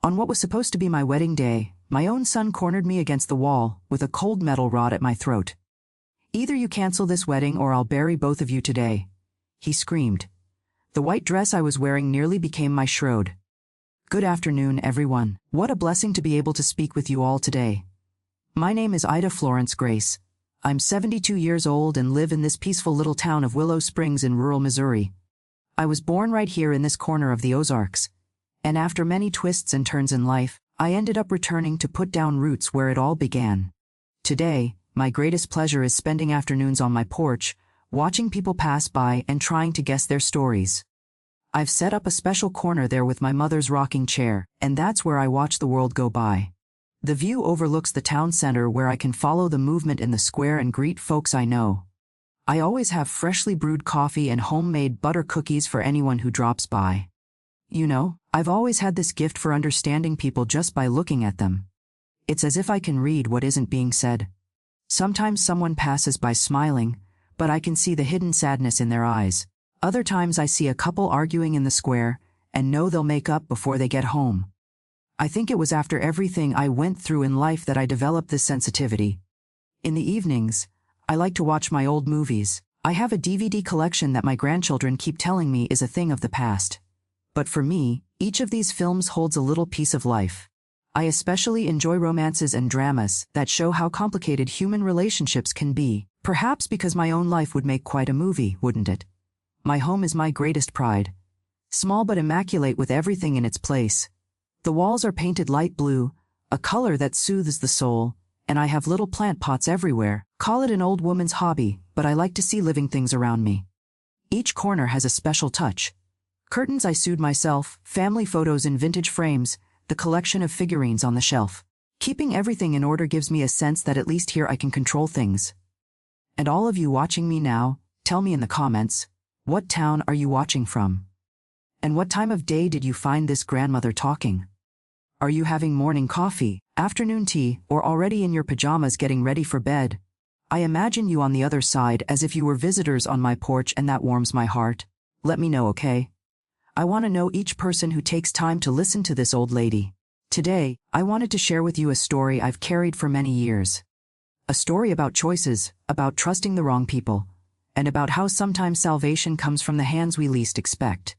On what was supposed to be my wedding day, my own son cornered me against the wall with a cold metal rod at my throat. "Either you cancel this wedding or I'll bury both of you today," he screamed. The white dress I was wearing nearly became my shroud. Good afternoon, everyone. What a blessing to be able to speak with you all today. My name is Ida Florence Grace. I'm 72 years old and live in this peaceful little town of Willow Springs in rural Missouri. I was born right here in this corner of the Ozarks, and after many twists and turns in life, I ended up returning to put down roots where it all began. Today, my greatest pleasure is spending afternoons on my porch, watching people pass by and trying to guess their stories. I've set up a special corner there with my mother's rocking chair, and that's where I watch the world go by. The view overlooks the town center where I can follow the movement in the square and greet folks I know. I always have freshly brewed coffee and homemade butter cookies for anyone who drops by. You know, I've always had this gift for understanding people just by looking at them. It's as if I can read what isn't being said. Sometimes someone passes by smiling, but I can see the hidden sadness in their eyes. Other times I see a couple arguing in the square and know they'll make up before they get home. I think it was after everything I went through in life that I developed this sensitivity. In the evenings, I like to watch my old movies. I have a DVD collection that my grandchildren keep telling me is a thing of the past. But for me, each of these films holds a little piece of life. I especially enjoy romances and dramas that show how complicated human relationships can be, perhaps because my own life would make quite a movie, wouldn't it? My home is my greatest pride. Small but immaculate with everything in its place. The walls are painted light blue, a color that soothes the soul, and I have little plant pots everywhere. Call it an old woman's hobby, but I like to see living things around me. Each corner has a special touch. Curtains I sewed myself, family photos in vintage frames, the collection of figurines on the shelf. Keeping everything in order gives me a sense that at least here I can control things. And all of you watching me now, tell me in the comments, what town are you watching from? And what time of day did you find this grandmother talking? Are you having morning coffee, afternoon tea, or already in your pajamas getting ready for bed? I imagine you on the other side as if you were visitors on my porch, and that warms my heart. Let me know, okay? I want to know each person who takes time to listen to this old lady. Today, I wanted to share with you a story I've carried for many years. A story about choices, about trusting the wrong people, and about how sometimes salvation comes from the hands we least expect.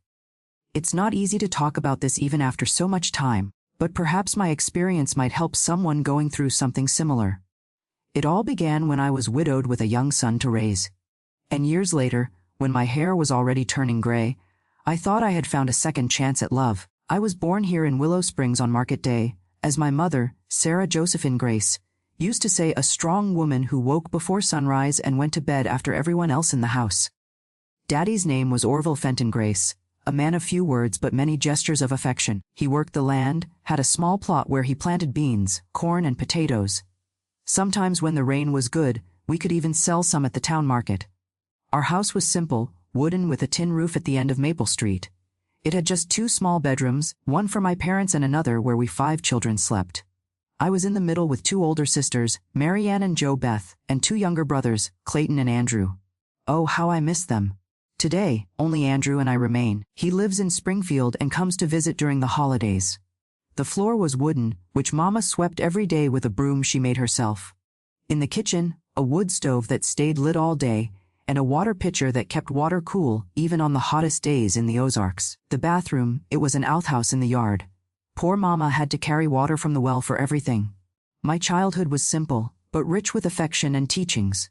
It's not easy to talk about this even after so much time, but perhaps my experience might help someone going through something similar. It all began when I was widowed with a young son to raise. And years later, when my hair was already turning gray, I thought I had found a second chance at love. I was born here in Willow Springs on market day, as my mother, Sarah Josephine Grace, used to say, a strong woman who woke before sunrise and went to bed after everyone else in the house. Daddy's name was Orville Fenton Grace. A man of few words but many gestures of affection. He worked the land, had a small plot where he planted beans, corn and potatoes. Sometimes when the rain was good, we could even sell some at the town market. Our house was simple, wooden with a tin roof at the end of Maple Street. It had just 2 small bedrooms, one for my parents and another where we 5 children slept. I was in the middle with 2 older sisters, Mary Ann and Jo Beth, and 2 younger brothers, Clayton and Andrew. Oh, how I miss them. Today, only Andrew and I remain. He lives in Springfield and comes to visit during the holidays. The floor was wooden, which Mama swept every day with a broom she made herself. In the kitchen, a wood stove that stayed lit all day, and a water pitcher that kept water cool even on the hottest days in the Ozarks. The bathroom, it was an outhouse in the yard. Poor Mama had to carry water from the well for everything. My childhood was simple, but rich with affection and teachings.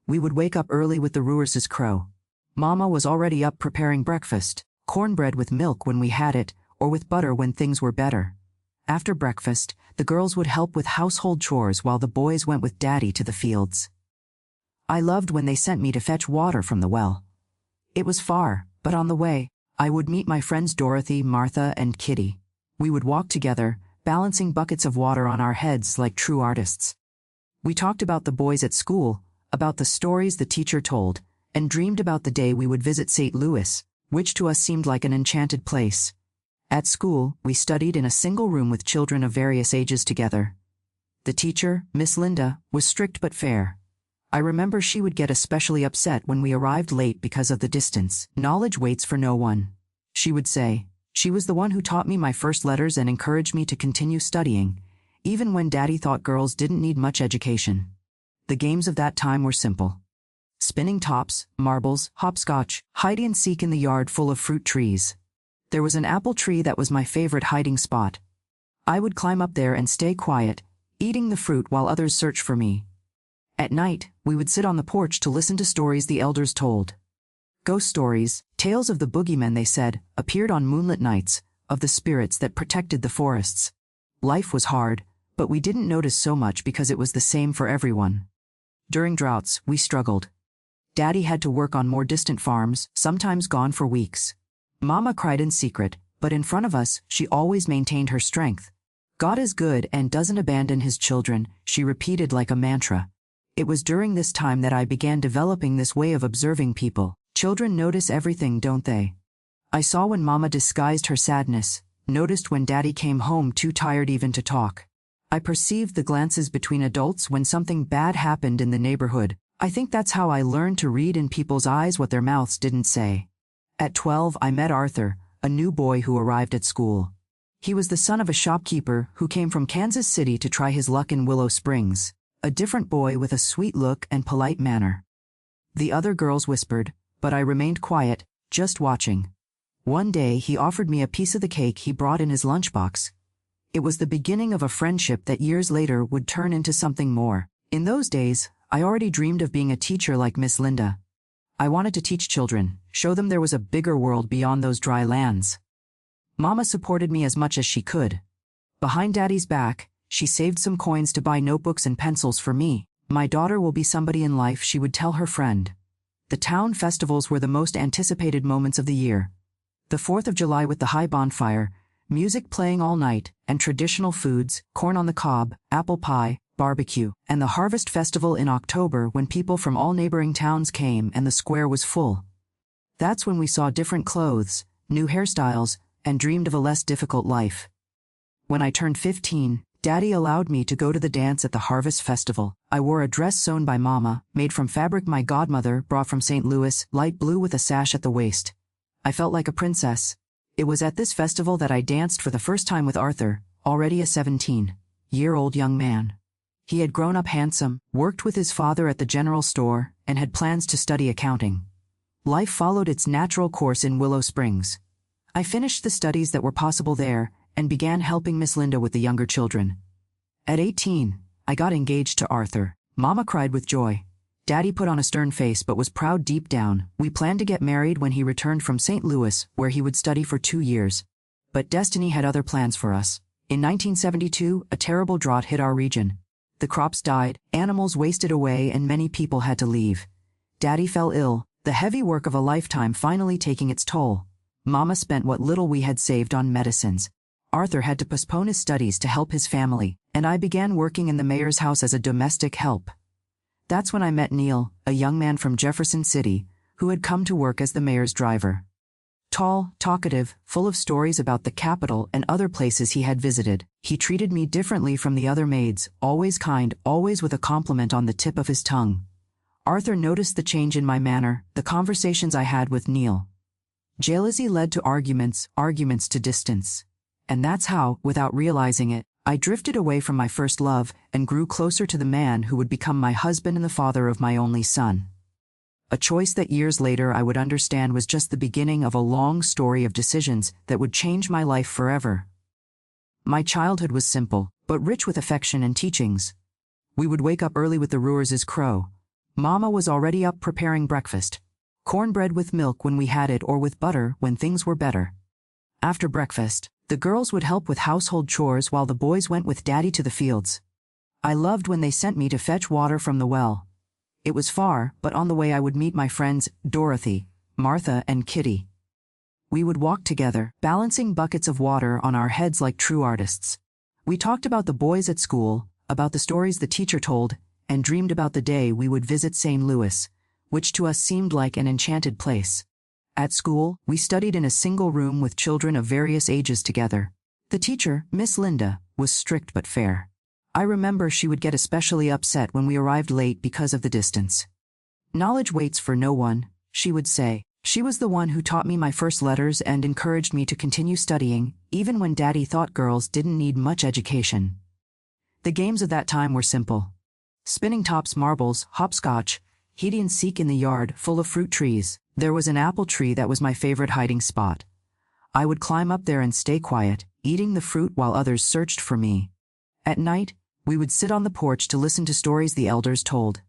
We would wake up early with the Ruers's crow. Mama was already up preparing breakfast, cornbread with milk when we had it, or with butter when things were better. After breakfast, the girls would help with household chores while the boys went with Daddy to the fields. I loved when they sent me to fetch water from the well. It was far, but on the way, I would meet my friends Dorothy, Martha, and Kitty. We would walk together, balancing buckets of water on our heads like true artists. We talked about the boys at school, about the stories the teacher told, and dreamed about the day we would visit St. Louis, which to us seemed like an enchanted place. At school, we studied in a single room with children of various ages together. The teacher, Miss Linda, was strict but fair. I remember she would get especially upset when we arrived late because of the distance. Knowledge waits for no one, she would say. She was the one who taught me my first letters and encouraged me to continue studying, even when Daddy thought girls didn't need much education. The games of that time were simple. Spinning tops, marbles, hopscotch, hide-and-seek in the yard full of fruit trees. There was an apple tree that was my favorite hiding spot. I would climb up there and stay quiet, eating the fruit while others searched for me. At night, we would sit on the porch to listen to stories the elders told. Ghost stories, tales of the boogeymen, they said, appeared on moonlit nights, of the spirits that protected the forests. Life was hard, but we didn't notice so much because it was the same for everyone. During droughts, we struggled. Daddy had to work on more distant farms, sometimes gone for weeks. Mama cried in secret, but in front of us, she always maintained her strength. God is good and doesn't abandon his children, she repeated like a mantra. It was during this time that I began developing this way of observing people. Children notice everything, don't they? I saw when Mama disguised her sadness, noticed when Daddy came home too tired even to talk. I perceived the glances between adults when something bad happened in the neighborhood. I think that's how I learned to read in people's eyes what their mouths didn't say. At 12, I met Arthur, a new boy who arrived at school. He was the son of a shopkeeper who came from Kansas City to try his luck in Willow Springs, a different boy with a sweet look and polite manner. The other girls whispered, but I remained quiet, just watching. One day he offered me a piece of the cake he brought in his lunchbox. It was the beginning of a friendship that years later would turn into something more. In those days, I already dreamed of being a teacher like Miss Linda. I wanted to teach children, show them there was a bigger world beyond those dry lands. Mama supported me as much as she could. Behind Daddy's back, she saved some coins to buy notebooks and pencils for me. My daughter will be somebody in life, she would tell her friend. The town festivals were the most anticipated moments of the year. The 4th of July with the high bonfire, music playing all night, and traditional foods, corn on the cob, apple pie, barbecue, and the harvest festival in October when people from all neighboring towns came and the square was full. That's when we saw different clothes, new hairstyles, and dreamed of a less difficult life. When I turned 15, Daddy allowed me to go to the dance at the harvest festival. I wore a dress sewn by Mama, made from fabric my godmother brought from St. Louis, light blue with a sash at the waist. I felt like a princess. It was at this festival that I danced for the first time with Arthur, already a 17-year-old young man. He had grown up handsome, worked with his father at the general store, and had plans to study accounting. Life followed its natural course in Willow Springs. I finished the studies that were possible there, and began helping Miss Linda with the younger children. At 18, I got engaged to Arthur. Mama cried with joy. Daddy put on a stern face but was proud deep down. We planned to get married when he returned from St. Louis, where he would study for 2 years. But destiny had other plans for us. In 1972, a terrible drought hit our region. The crops died, animals wasted away, and many people had to leave. Daddy fell ill, the heavy work of a lifetime finally taking its toll. Mama spent what little we had saved on medicines. Arthur had to postpone his studies to help his family, and I began working in the mayor's house as a domestic help. That's when I met Neil, a young man from Jefferson City, who had come to work as the mayor's driver. Tall, talkative, full of stories about the capital and other places he had visited, he treated me differently from the other maids, always kind, always with a compliment on the tip of his tongue. Arthur noticed the change in my manner, the conversations I had with Neil. Jealousy led to arguments to distance. And that's how, without realizing it, I drifted away from my first love and grew closer to the man who would become my husband and the father of my only son. A choice that years later I would understand was just the beginning of a long story of decisions that would change my life forever. My childhood was simple, but rich with affection and teachings. We would wake up early with the Ruers' crow. Mama was already up preparing breakfast. Cornbread with milk when we had it or with butter when things were better. After breakfast, the girls would help with household chores while the boys went with Daddy to the fields. I loved when they sent me to fetch water from the well. It was far, but on the way I would meet my friends Dorothy, Martha, and Kitty. We would walk together, balancing buckets of water on our heads like true artists. We talked about the boys at school, about the stories the teacher told, and dreamed about the day we would visit St. Louis, which to us seemed like an enchanted place. At school, we studied in a single room with children of various ages together. The teacher, Miss Linda, was strict but fair. I remember she would get especially upset when we arrived late because of the distance. "Knowledge waits for no one," she would say. She was the one who taught me my first letters and encouraged me to continue studying, even when Daddy thought girls didn't need much education. The games of that time were simple. Spinning tops, marbles, hopscotch, hide and seek in the yard full of fruit trees. There was an apple tree that was my favorite hiding spot. I would climb up there and stay quiet, eating the fruit while others searched for me. At night, we would sit on the porch to listen to stories the elders told.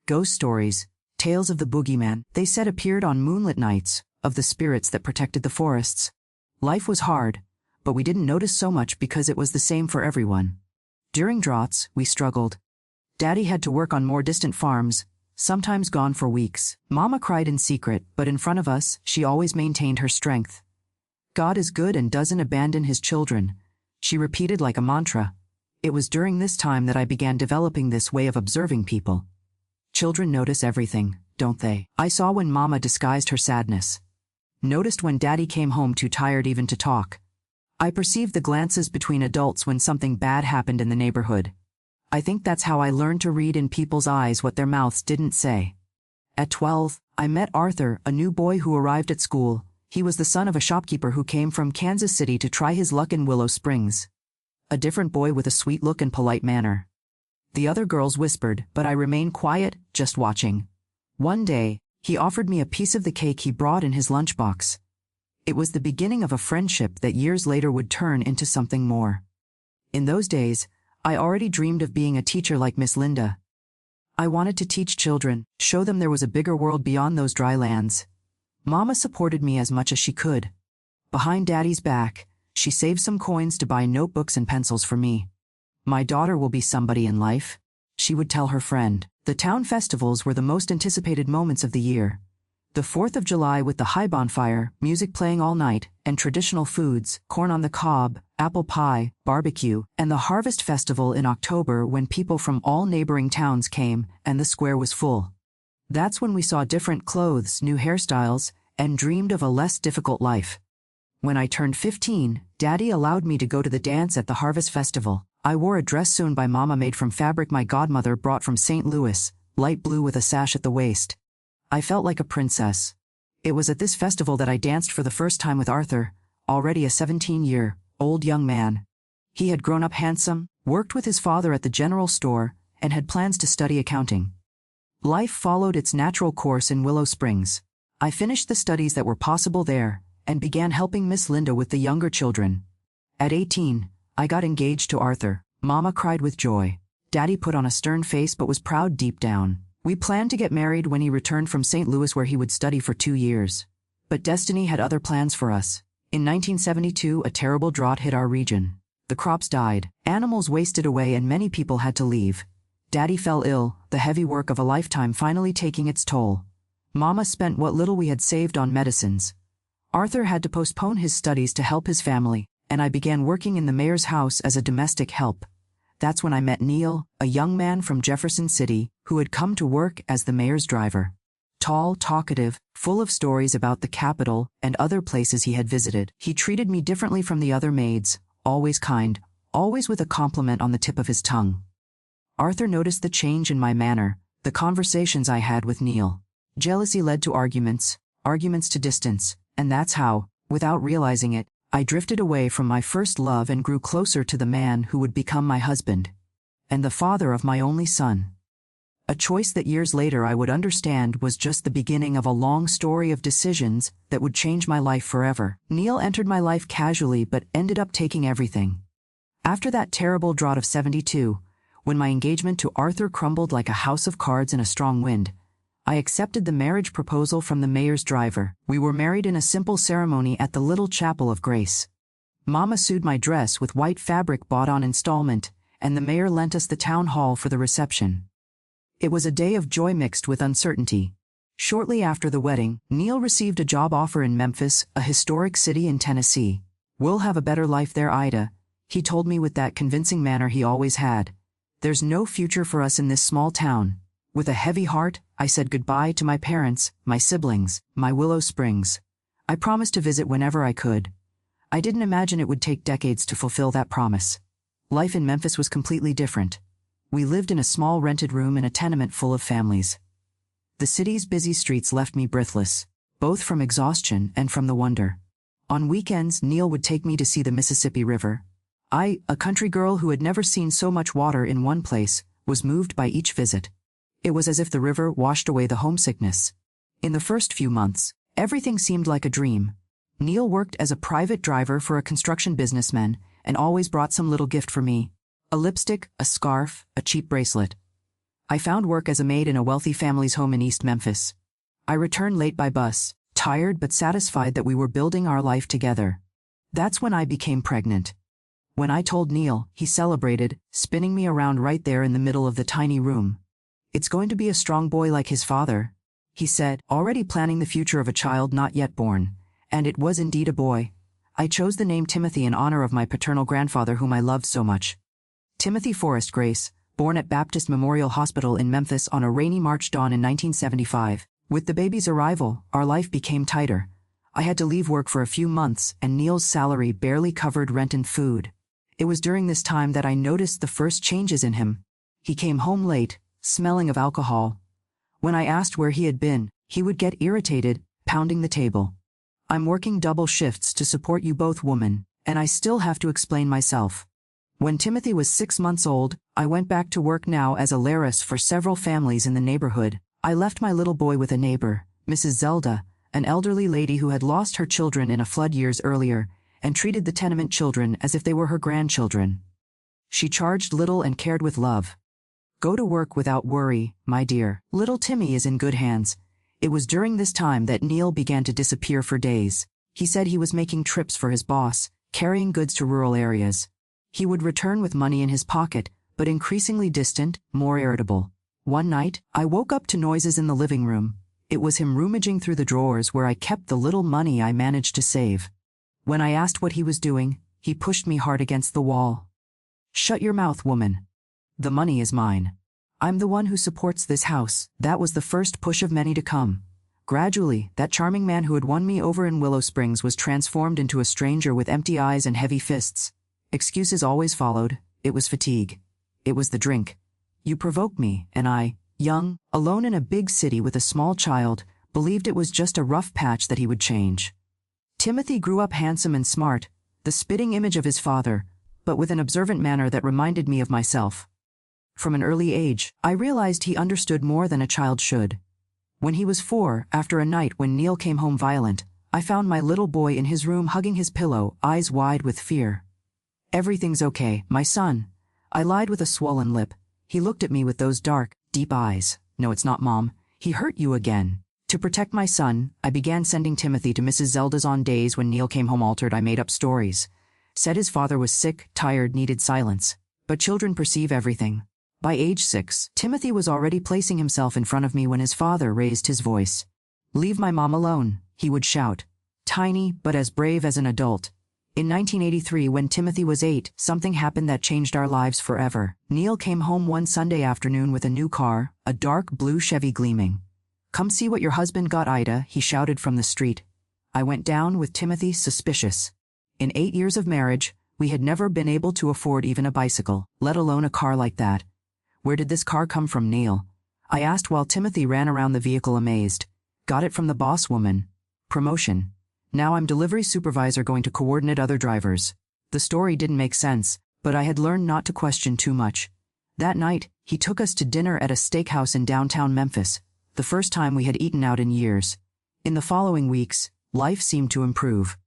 Ghost stories, tales of the boogeyman, they said appeared on moonlit nights, of the spirits that protected the forests. Life was hard, but we didn't notice so much because it was the same for everyone. During droughts, we struggled. Daddy had to work on more distant farms, sometimes gone for weeks. Mama cried in secret, but in front of us, she always maintained her strength. God is good and doesn't abandon his children, she repeated like a mantra. It was during this time that I began developing this way of observing people. Children notice everything, don't they? I saw when Mama disguised her sadness. Noticed when Daddy came home too tired even to talk. I perceived the glances between adults when something bad happened in the neighborhood. I think that's how I learned to read in people's eyes what their mouths didn't say. At 12, I met Arthur, a new boy who arrived at school. He was the son of a shopkeeper who came from Kansas City to try his luck in Willow Springs. A different boy with a sweet look and polite manner. The other girls whispered, but I remained quiet, just watching. One day, he offered me a piece of the cake he brought in his lunchbox. It was the beginning of a friendship that years later would turn into something more. In those days, I already dreamed of being a teacher like Miss Linda. I wanted to teach children, show them there was a bigger world beyond those dry lands. Mama supported me as much as she could. Behind Daddy's back, she saved some coins to buy notebooks and pencils for me. My daughter will be somebody in life, she would tell her friend. The town festivals were the most anticipated moments of the year. The 4th of July with the high bonfire, music playing all night, and traditional foods, corn on the cob, apple pie, barbecue, and the harvest festival in October when people from all neighboring towns came and the square was full. That's when we saw different clothes, new hairstyles, and dreamed of a less difficult life. When I turned 15, Daddy allowed me to go to the dance at the harvest festival. I wore a dress sewn by Mama made from fabric my godmother brought from St. Louis, light blue with a sash at the waist. I felt like a princess. It was at this festival that I danced for the first time with Arthur, already a 17-year-old young man. He had grown up handsome, worked with his father at the general store, and had plans to study accounting. Life followed its natural course in Willow Springs. I finished the studies that were possible there, and began helping Miss Linda with the younger children. At 18, I got engaged to Arthur. Mama cried with joy. Daddy put on a stern face but was proud deep down. We planned to get married when he returned from St. Louis where he would study for 2 years. But destiny had other plans for us. In 1972, a terrible drought hit our region. The crops died, animals wasted away and many people had to leave. Daddy fell ill, the heavy work of a lifetime finally taking its toll. Mama spent what little we had saved on medicines. Arthur had to postpone his studies to help his family, and I began working in the mayor's house as a domestic help. That's when I met Neil, a young man from Jefferson City, who had come to work as the mayor's driver. Tall, talkative, full of stories about the capital and other places he had visited. He treated me differently from the other maids, always kind, always with a compliment on the tip of his tongue. Arthur noticed the change in my manner, the conversations I had with Neil. Jealousy led to arguments, arguments to distance, and that's how, without realizing it, I drifted away from my first love and grew closer to the man who would become my husband, and the father of my only son. A choice that years later I would understand was just the beginning of a long story of decisions that would change my life forever. Neil entered my life casually but ended up taking everything. After that terrible drought of 72, when my engagement to Arthur crumbled like a house of cards in a strong wind, I accepted the marriage proposal from the mayor's driver. We were married in a simple ceremony at the Little Chapel of Grace. Mama sewed my dress with white fabric bought on installment, and the mayor lent us the town hall for the reception. It was a day of joy mixed with uncertainty. Shortly after the wedding, Neil received a job offer in Memphis, a historic city in Tennessee. "We'll have a better life there, Ida," he told me with that convincing manner he always had. "There's no future for us in this small town." With a heavy heart, I said goodbye to my parents, my siblings, my Willow Springs. I promised to visit whenever I could. I didn't imagine it would take decades to fulfill that promise. Life in Memphis was completely different. We lived in a small rented room in a tenement full of families. The city's busy streets left me breathless, both from exhaustion and from the wonder. On weekends, Neil would take me to see the Mississippi River. I, a country girl who had never seen so much water in one place, was moved by each visit. It was as if the river washed away the homesickness. In the first few months, everything seemed like a dream. Neil worked as a private driver for a construction businessman and always brought some little gift for me. A lipstick, a scarf, a cheap bracelet. I found work as a maid in a wealthy family's home in East Memphis. I returned late by bus, tired but satisfied that we were building our life together. That's when I became pregnant. When I told Neil, he celebrated, spinning me around right there in the middle of the tiny room. "It's going to be a strong boy like his father," he said, already planning the future of a child not yet born. And it was indeed a boy. I chose the name Timothy in honor of my paternal grandfather whom I loved so much. Timothy Forrest Grace, born at Baptist Memorial Hospital in Memphis on a rainy March dawn in 1975. With the baby's arrival, our life became tighter. I had to leave work for a few months, and Neil's salary barely covered rent and food. It was during this time that I noticed the first changes in him. He came home late, smelling of alcohol. When I asked where he had been, he would get irritated, pounding the table. "I'm working double shifts to support you both, woman, and I still have to explain myself." When Timothy was 6 months old, I went back to work now as a lairess for several families in the neighborhood. I left my little boy with a neighbor, Mrs. Zelda, an elderly lady who had lost her children in a flood years earlier, and treated the tenement children as if they were her grandchildren. She charged little and cared with love. "Go to work without worry, my dear. Little Timmy is in good hands." It was during this time that Neil began to disappear for days. He said he was making trips for his boss, carrying goods to rural areas. He would return with money in his pocket, but increasingly distant, more irritable. One night, I woke up to noises in the living room. It was him rummaging through the drawers where I kept the little money I managed to save. When I asked what he was doing, he pushed me hard against the wall. "Shut your mouth, woman. The money is mine. I'm the one who supports this house." That was the first push of many to come. Gradually, that charming man who had won me over in Willow Springs was transformed into a stranger with empty eyes and heavy fists. Excuses always followed. It was fatigue. It was the drink. "You provoke me," and I, young, alone in a big city with a small child, believed it was just a rough patch that he would change. Timothy grew up handsome and smart, the spitting image of his father, but with an observant manner that reminded me of myself. From an early age, I realized he understood more than a child should. When he was 4, after a night when Neil came home violent, I found my little boy in his room hugging his pillow, eyes wide with fear. "Everything's okay, my son." I lied with a swollen lip. He looked at me with those dark, deep eyes. "No, it's not, Mom. He hurt you again." To protect my son, I began sending Timothy to Mrs. Zelda's on days when Neil came home altered. I made up stories. Said his father was sick, tired, needed silence. But children perceive everything. By age 6, Timothy was already placing himself in front of me when his father raised his voice. "Leave my mom alone," he would shout. Tiny, but as brave as an adult. In 1983, when Timothy was 8, something happened that changed our lives forever. Neil came home one Sunday afternoon with a new car, a dark blue Chevy gleaming. "Come see what your husband got, Ida," he shouted from the street. I went down with Timothy, suspicious. In 8 years of marriage, we had never been able to afford even a bicycle, let alone a car like that. "Where did this car come from, Neil?" I asked while Timothy ran around the vehicle amazed. "Got it from the boss woman. Promotion. Now I'm delivery supervisor going to coordinate other drivers." The story didn't make sense, but I had learned not to question too much. That night, he took us to dinner at a steakhouse in downtown Memphis, the first time we had eaten out in years. In the following weeks, life seemed to improve.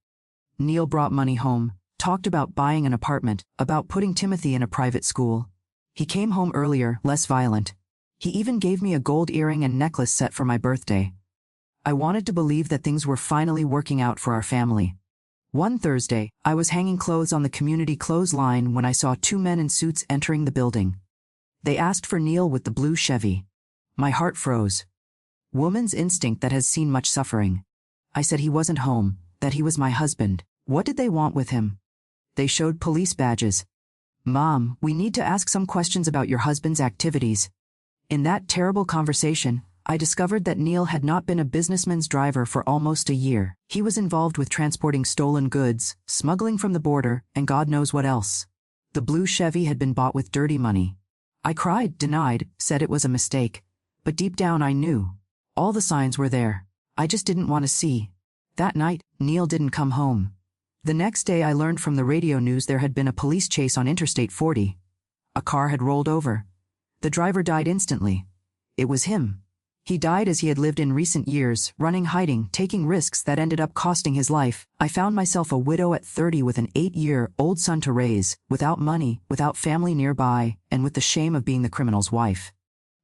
Neil brought money home, talked about buying an apartment, about putting Timothy in a private school. He came home earlier, less violent. He even gave me a gold earring and necklace set for my birthday. I wanted to believe that things were finally working out for our family. One Thursday, I was hanging clothes on the community clothesline when I saw 2 men in suits entering the building. They asked for Neil with the blue Chevy. My heart froze. Woman's instinct that has seen much suffering. I said he wasn't home, that he was my husband. What did they want with him? They showed police badges. "Mom, we need to ask some questions about your husband's activities." In that terrible conversation, I discovered that Neil had not been a businessman's driver for almost a year. He was involved with transporting stolen goods, smuggling from the border, and God knows what else. The blue Chevy had been bought with dirty money. I cried, denied, said it was a mistake. But deep down I knew. All the signs were there. I just didn't want to see. That night, Neil didn't come home. The next day I learned from the radio news there had been a police chase on Interstate 40. A car had rolled over. The driver died instantly. It was him. He died as he had lived in recent years, running, hiding, taking risks that ended up costing his life. I found myself a widow at 30 with an 8-year-old son to raise, without money, without family nearby, and with the shame of being the criminal's wife.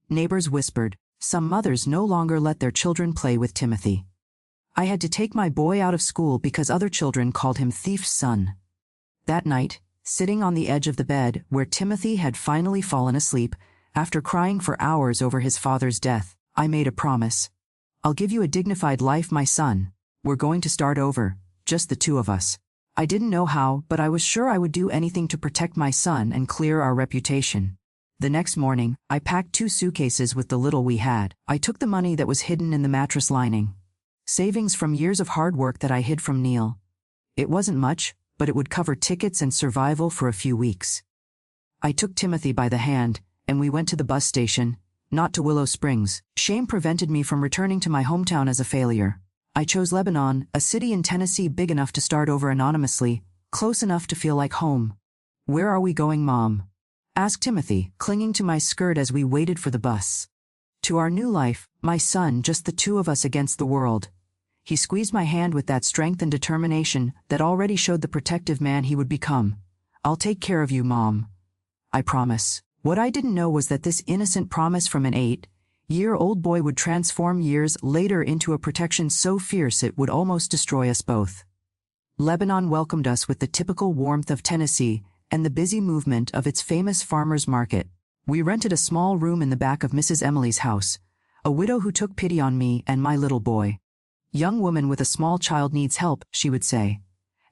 Neighbors whispered. Some mothers no longer let their children play with Timothy. I had to take my boy out of school because other children called him thief's son. That night, sitting on the edge of the bed where Timothy had finally fallen asleep, after crying for hours over his father's death, I made a promise. I'll give you a dignified life, my son. We're going to start over, just the two of us. I didn't know how, but I was sure I would do anything to protect my son and clear our reputation. The next morning, I packed 2 suitcases with the little we had. I took the money that was hidden in the mattress lining. Savings from years of hard work that I hid from Neil. It wasn't much, but it would cover tickets and survival for a few weeks. I took Timothy by the hand, and we went to the bus station, not to Willow Springs. Shame prevented me from returning to my hometown as a failure. I chose Lebanon, a city in Tennessee big enough to start over anonymously, close enough to feel like home. Where are we going, Mom? Asked Timothy, clinging to my skirt as we waited for the bus. To our new life, my son, just the two of us against the world. He squeezed my hand with that strength and determination that already showed the protective man he would become. I'll take care of you, Mom. I promise. What I didn't know was that this innocent promise from an 8-year-old boy would transform years later into a protection so fierce it would almost destroy us both. Lebanon welcomed us with the typical warmth of Tennessee and the busy movement of its famous farmers market. We rented a small room in the back of Mrs. Emily's house, a widow who took pity on me and my little boy. Young woman with a small child needs help, she would say.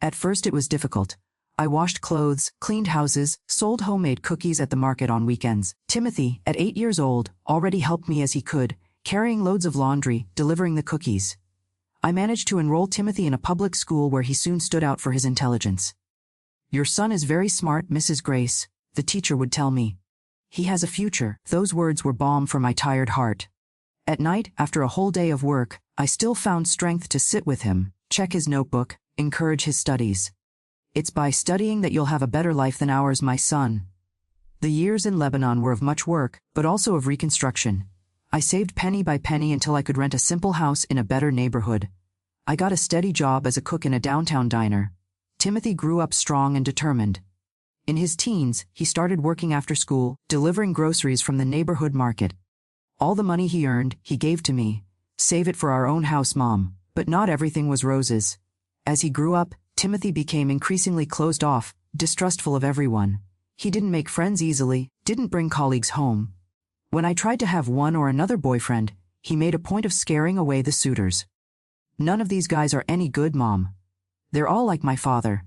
At first it was difficult. I washed clothes, cleaned houses, sold homemade cookies at the market on weekends. Timothy, at 8 years old, already helped me as he could, carrying loads of laundry, delivering the cookies. I managed to enroll Timothy in a public school where he soon stood out for his intelligence. Your son is very smart, Mrs. Grace, the teacher would tell me. He has a future. Those words were balm for my tired heart. At night, after a whole day of work, I still found strength to sit with him, check his notebook, encourage his studies. It's by studying that you'll have a better life than ours, my son. The years in Lebanon were of much work, but also of reconstruction. I saved penny by penny until I could rent a simple house in a better neighborhood. I got a steady job as a cook in a downtown diner. Timothy grew up strong and determined. In his teens, he started working after school, delivering groceries from the neighborhood market. All the money he earned, he gave to me. Save it for our own house, Mom. But not everything was roses. As he grew up, Timothy became increasingly closed off, distrustful of everyone. He didn't make friends easily, didn't bring colleagues home. When I tried to have one or another boyfriend, he made a point of scaring away the suitors. None of these guys are any good, Mom. They're all like my father.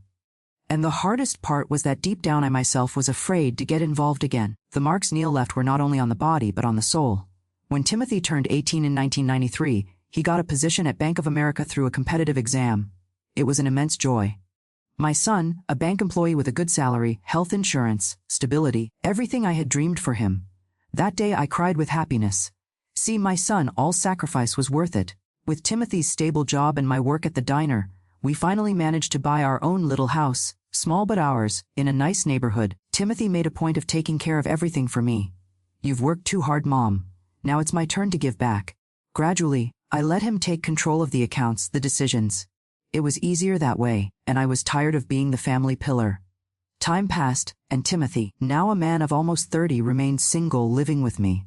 And the hardest part was that deep down I myself was afraid to get involved again. The marks Neil left were not only on the body but on the soul. When Timothy turned 18 in 1993, he got a position at Bank of America through a competitive exam. It was an immense joy. My son, a bank employee with a good salary, health insurance, stability, everything I had dreamed for him. That day I cried with happiness. See, my son, all sacrifice was worth it. With Timothy's stable job and my work at the diner, we finally managed to buy our own little house, small but ours, in a nice neighborhood. Timothy made a point of taking care of everything for me. You've worked too hard, Mom. Now it's my turn to give back. Gradually, I let him take control of the accounts, the decisions. It was easier that way, and I was tired of being the family pillar. Time passed, and Timothy, now a man of almost 30, remained single, living with me.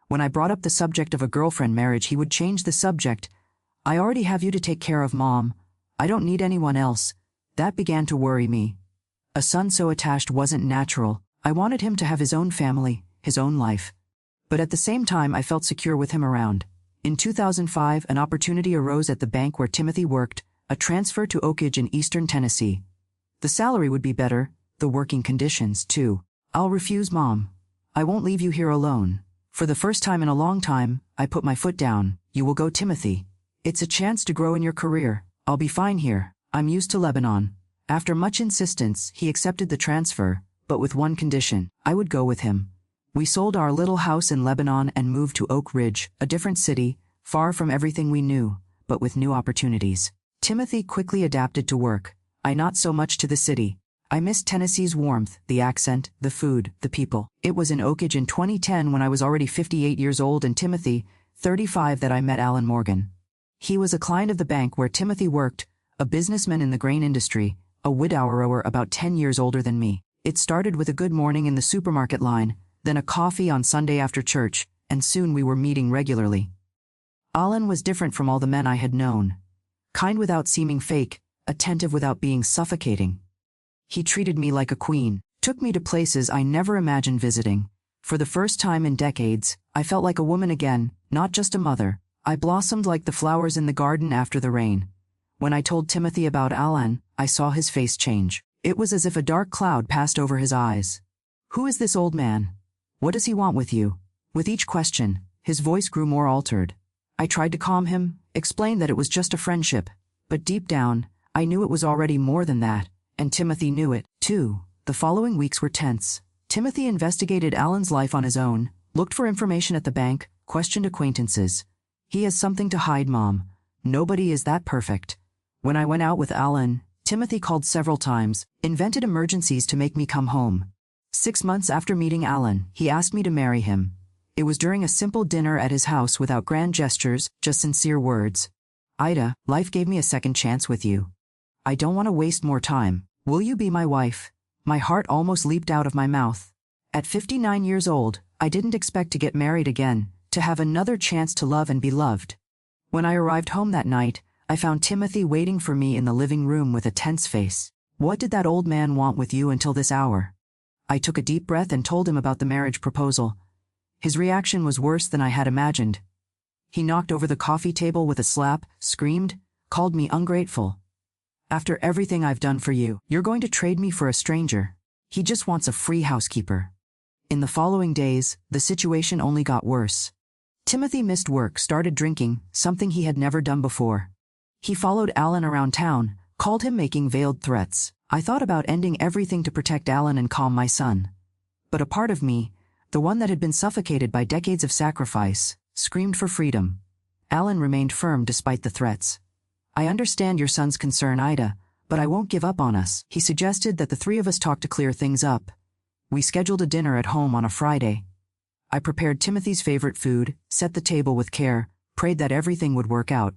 When I brought up the subject of a girlfriend marriage, he would change the subject. I already have you to take care of, Mom. I don't need anyone else. That began to worry me. A son so attached wasn't natural. I wanted him to have his own family, his own life. But at the same time, I felt secure with him around. In 2005, an opportunity arose at the bank where Timothy worked, a transfer to Oak Ridge in eastern Tennessee. The salary would be better, the working conditions, too. I'll refuse, Mom. I won't leave you here alone. For the first time in a long time, I put my foot down. You will go, Timothy. It's a chance to grow in your career. I'll be fine here. I'm used to Lebanon. After much insistence, he accepted the transfer, but with one condition. I would go with him. We sold our little house in Lebanon and moved to Oak Ridge, a different city, far from everything we knew, but with new opportunities. Timothy quickly adapted to work. I not so much to the city. I missed Tennessee's warmth, the accent, the food, the people. It was in Oak Ridge in 2010 when I was already 58 years old and Timothy, 35, that I met Alan Morgan. He was a client of the bank where Timothy worked, a businessman in the grain industry, a widower about 10 years older than me. It started with a good morning in the supermarket line, then a coffee on Sunday after church, and soon we were meeting regularly. Alan was different from all the men I had known. Kind without seeming fake, attentive without being suffocating. He treated me like a queen, took me to places I never imagined visiting. For the first time in decades, I felt like a woman again, not just a mother. I blossomed like the flowers in the garden after the rain. When I told Timothy about Alan, I saw his face change. It was as if a dark cloud passed over his eyes. "Who is this old man? What does he want with you?" With each question, his voice grew more altered. I tried to calm him, explain that it was just a friendship, but deep down, I knew it was already more than that, and Timothy knew it, too. The following weeks were tense. Timothy investigated Alan's life on his own, looked for information at the bank, questioned acquaintances. He has something to hide, Mom. Nobody is that perfect. When I went out with Alan, Timothy called several times, invented emergencies to make me come home. 6 months after meeting Alan, he asked me to marry him. It was during a simple dinner at his house without grand gestures, just sincere words. "Ida, life gave me a second chance with you. I don't want to waste more time. Will you be my wife?" My heart almost leaped out of my mouth. At 59 years old, I didn't expect to get married again, to have another chance to love and be loved. When I arrived home that night, I found Timothy waiting for me in the living room with a tense face. "What did that old man want with you until this hour?" I took a deep breath and told him about the marriage proposal. His reaction was worse than I had imagined. He knocked over the coffee table with a slap, screamed, called me ungrateful. "After everything I've done for you, you're going to trade me for a stranger. He just wants a free housekeeper." In the following days, the situation only got worse. Timothy missed work, started drinking, something he had never done before. He followed Alan around town, called him, making veiled threats. I thought about ending everything to protect Alan and calm my son. But a part of me, the one that had been suffocated by decades of sacrifice, screamed for freedom. Alan remained firm despite the threats. "I understand your son's concern, Ida, but I won't give up on us." He suggested that the three of us talk to clear things up. We scheduled a dinner at home on a Friday. I prepared Timothy's favorite food, set the table with care, prayed that everything would work out.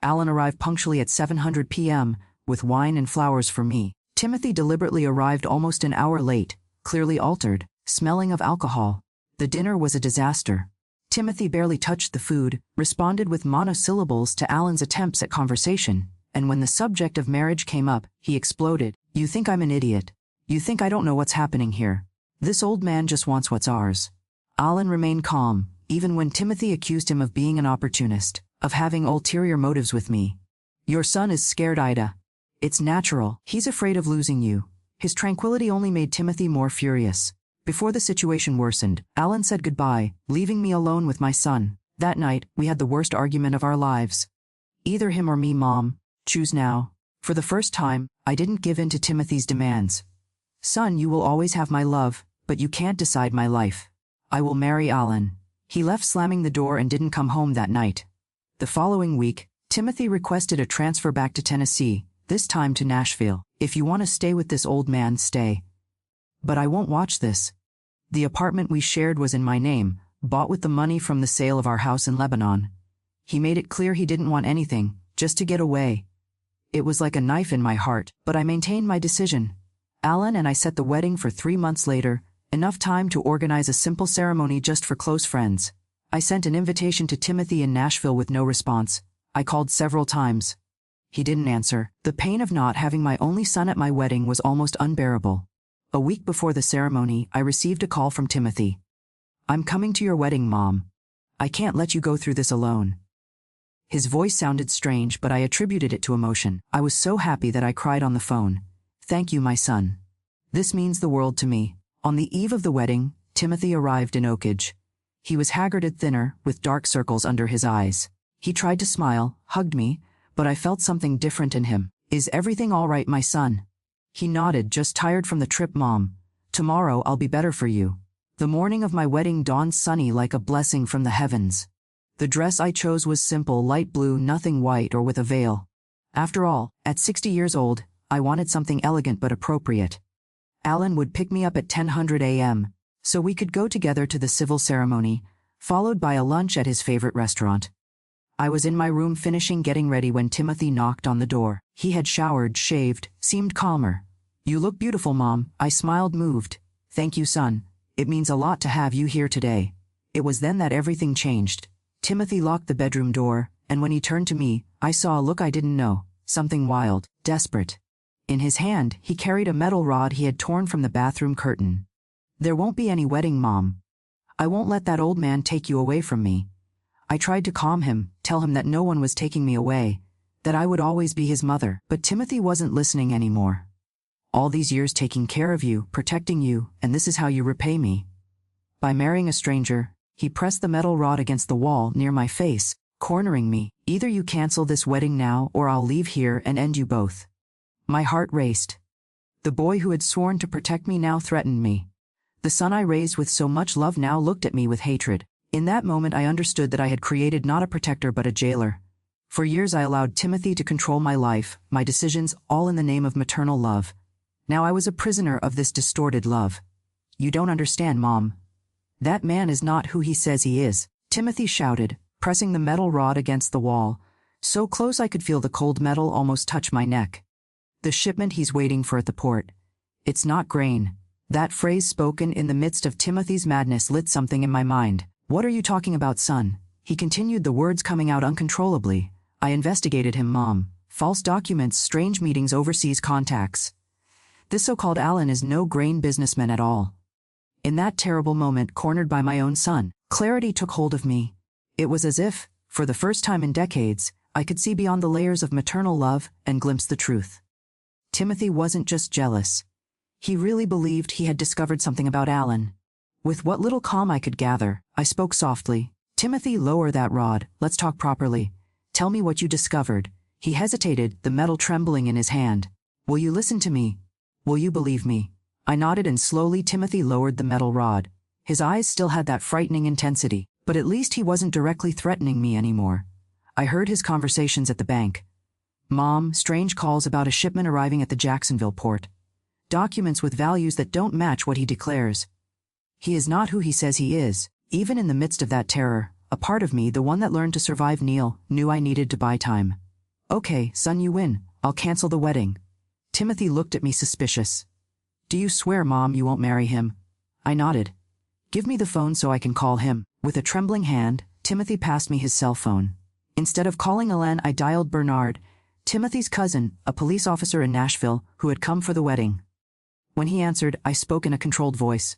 Alan arrived punctually at 7:00 p.m., with wine and flowers for me. Timothy deliberately arrived almost an hour late, clearly altered, smelling of alcohol. The dinner was a disaster. Timothy barely touched the food, responded with monosyllables to Alan's attempts at conversation, and when the subject of marriage came up, he exploded. "You think I'm an idiot. You think I don't know what's happening here. This old man just wants what's ours." Alan remained calm, even when Timothy accused him of being an opportunist, of having ulterior motives with me. "Your son is scared, Ida. It's natural. He's afraid of losing you." His tranquility only made Timothy more furious. Before the situation worsened, Alan said goodbye, leaving me alone with my son. That night, we had the worst argument of our lives. "Either him or me, Mom. Choose now." For the first time, I didn't give in to Timothy's demands. "Son, you will always have my love, but you can't decide my life. I will marry Alan." He left slamming the door and didn't come home that night. The following week, Timothy requested a transfer back to Tennessee, this time to Nashville. "If you want to stay with this old man, stay. But I won't watch this." The apartment we shared was in my name, bought with the money from the sale of our house in Lebanon. He made it clear he didn't want anything, just to get away. It was like a knife in my heart, but I maintained my decision. Alan and I set the wedding for 3 months later, enough time to organize a simple ceremony just for close friends. I sent an invitation to Timothy in Nashville with no response. I called several times. He didn't answer. The pain of not having my only son at my wedding was almost unbearable. A week before the ceremony, I received a call from Timothy. "I'm coming to your wedding, Mom. I can't let you go through this alone." His voice sounded strange, but I attributed it to emotion. I was so happy that I cried on the phone. "Thank you, my son. This means the world to me." On the eve of the wedding, Timothy arrived in Oak Ridge. He was haggard and thinner, with dark circles under his eyes. He tried to smile, hugged me, but I felt something different in him. "Is everything all right, my son?" He nodded, "Just tired from the trip, Mom. Tomorrow I'll be better for you." The morning of my wedding dawned sunny like a blessing from the heavens. The dress I chose was simple, light blue, nothing white or with a veil. After all, at 60 years old, I wanted something elegant but appropriate. Alan would pick me up at 10:00 a.m., so we could go together to the civil ceremony, followed by a lunch at his favorite restaurant. I was in my room finishing getting ready when Timothy knocked on the door. He had showered, shaved, seemed calmer. "You look beautiful, Mom," I smiled, moved. "Thank you, son. It means a lot to have you here today." It was then that everything changed. Timothy locked the bedroom door, and when he turned to me, I saw a look I didn't know, something wild, desperate. In his hand, he carried a metal rod he had torn from the bathroom curtain. "There won't be any wedding, Mom. I won't let that old man take you away from me." I tried to calm him, tell him that no one was taking me away, that I would always be his mother, but Timothy wasn't listening anymore. "All these years taking care of you, protecting you, and this is how you repay me?" By marrying a stranger. He pressed the metal rod against the wall near my face, cornering me. "Either you cancel this wedding now or I'll leave here and end you both." My heart raced. The boy who had sworn to protect me now threatened me. The son I raised with so much love now looked at me with hatred. In that moment I understood that I had created not a protector but a jailer. For years I allowed Timothy to control my life, my decisions, all in the name of maternal love. Now I was a prisoner of this distorted love. "You don't understand, Mom. That man is not who he says he is," Timothy shouted, pressing the metal rod against the wall, so close I could feel the cold metal almost touch my neck. "The shipment he's waiting for at the port. It's not grain." That phrase spoken in the midst of Timothy's madness lit something in my mind. "What are you talking about, son?" He continued, the words coming out uncontrollably. "I investigated him, Mom. False documents, strange meetings, overseas contacts. This so-called Alan is no grain businessman at all." In that terrible moment, cornered by my own son, clarity took hold of me. It was as if, for the first time in decades, I could see beyond the layers of maternal love and glimpse the truth. Timothy wasn't just jealous. He really believed he had discovered something about Alan. With what little calm I could gather, I spoke softly. "Timothy, lower that rod. Let's talk properly. Tell me what you discovered." He hesitated, the metal trembling in his hand. "Will you listen to me? Will you believe me?" I nodded, and slowly Timothy lowered the metal rod. His eyes still had that frightening intensity, but at least he wasn't directly threatening me anymore. I heard his conversations at the bank. "Mom, strange calls about a shipment arriving at the Jacksonville port. Documents with values that don't match what he declares. He is not who he says he is." Even in the midst of that terror, a part of me, the one that learned to survive Neil, knew I needed to buy time. "Okay, son, you win. I'll cancel the wedding." Timothy looked at me suspicious. "Do you swear, Mom, you won't marry him?" I nodded. "Give me the phone so I can call him." With a trembling hand, Timothy passed me his cell phone. Instead of calling Ellen, I dialed Bernard, Timothy's cousin, a police officer in Nashville, who had come for the wedding. When he answered, I spoke in a controlled voice.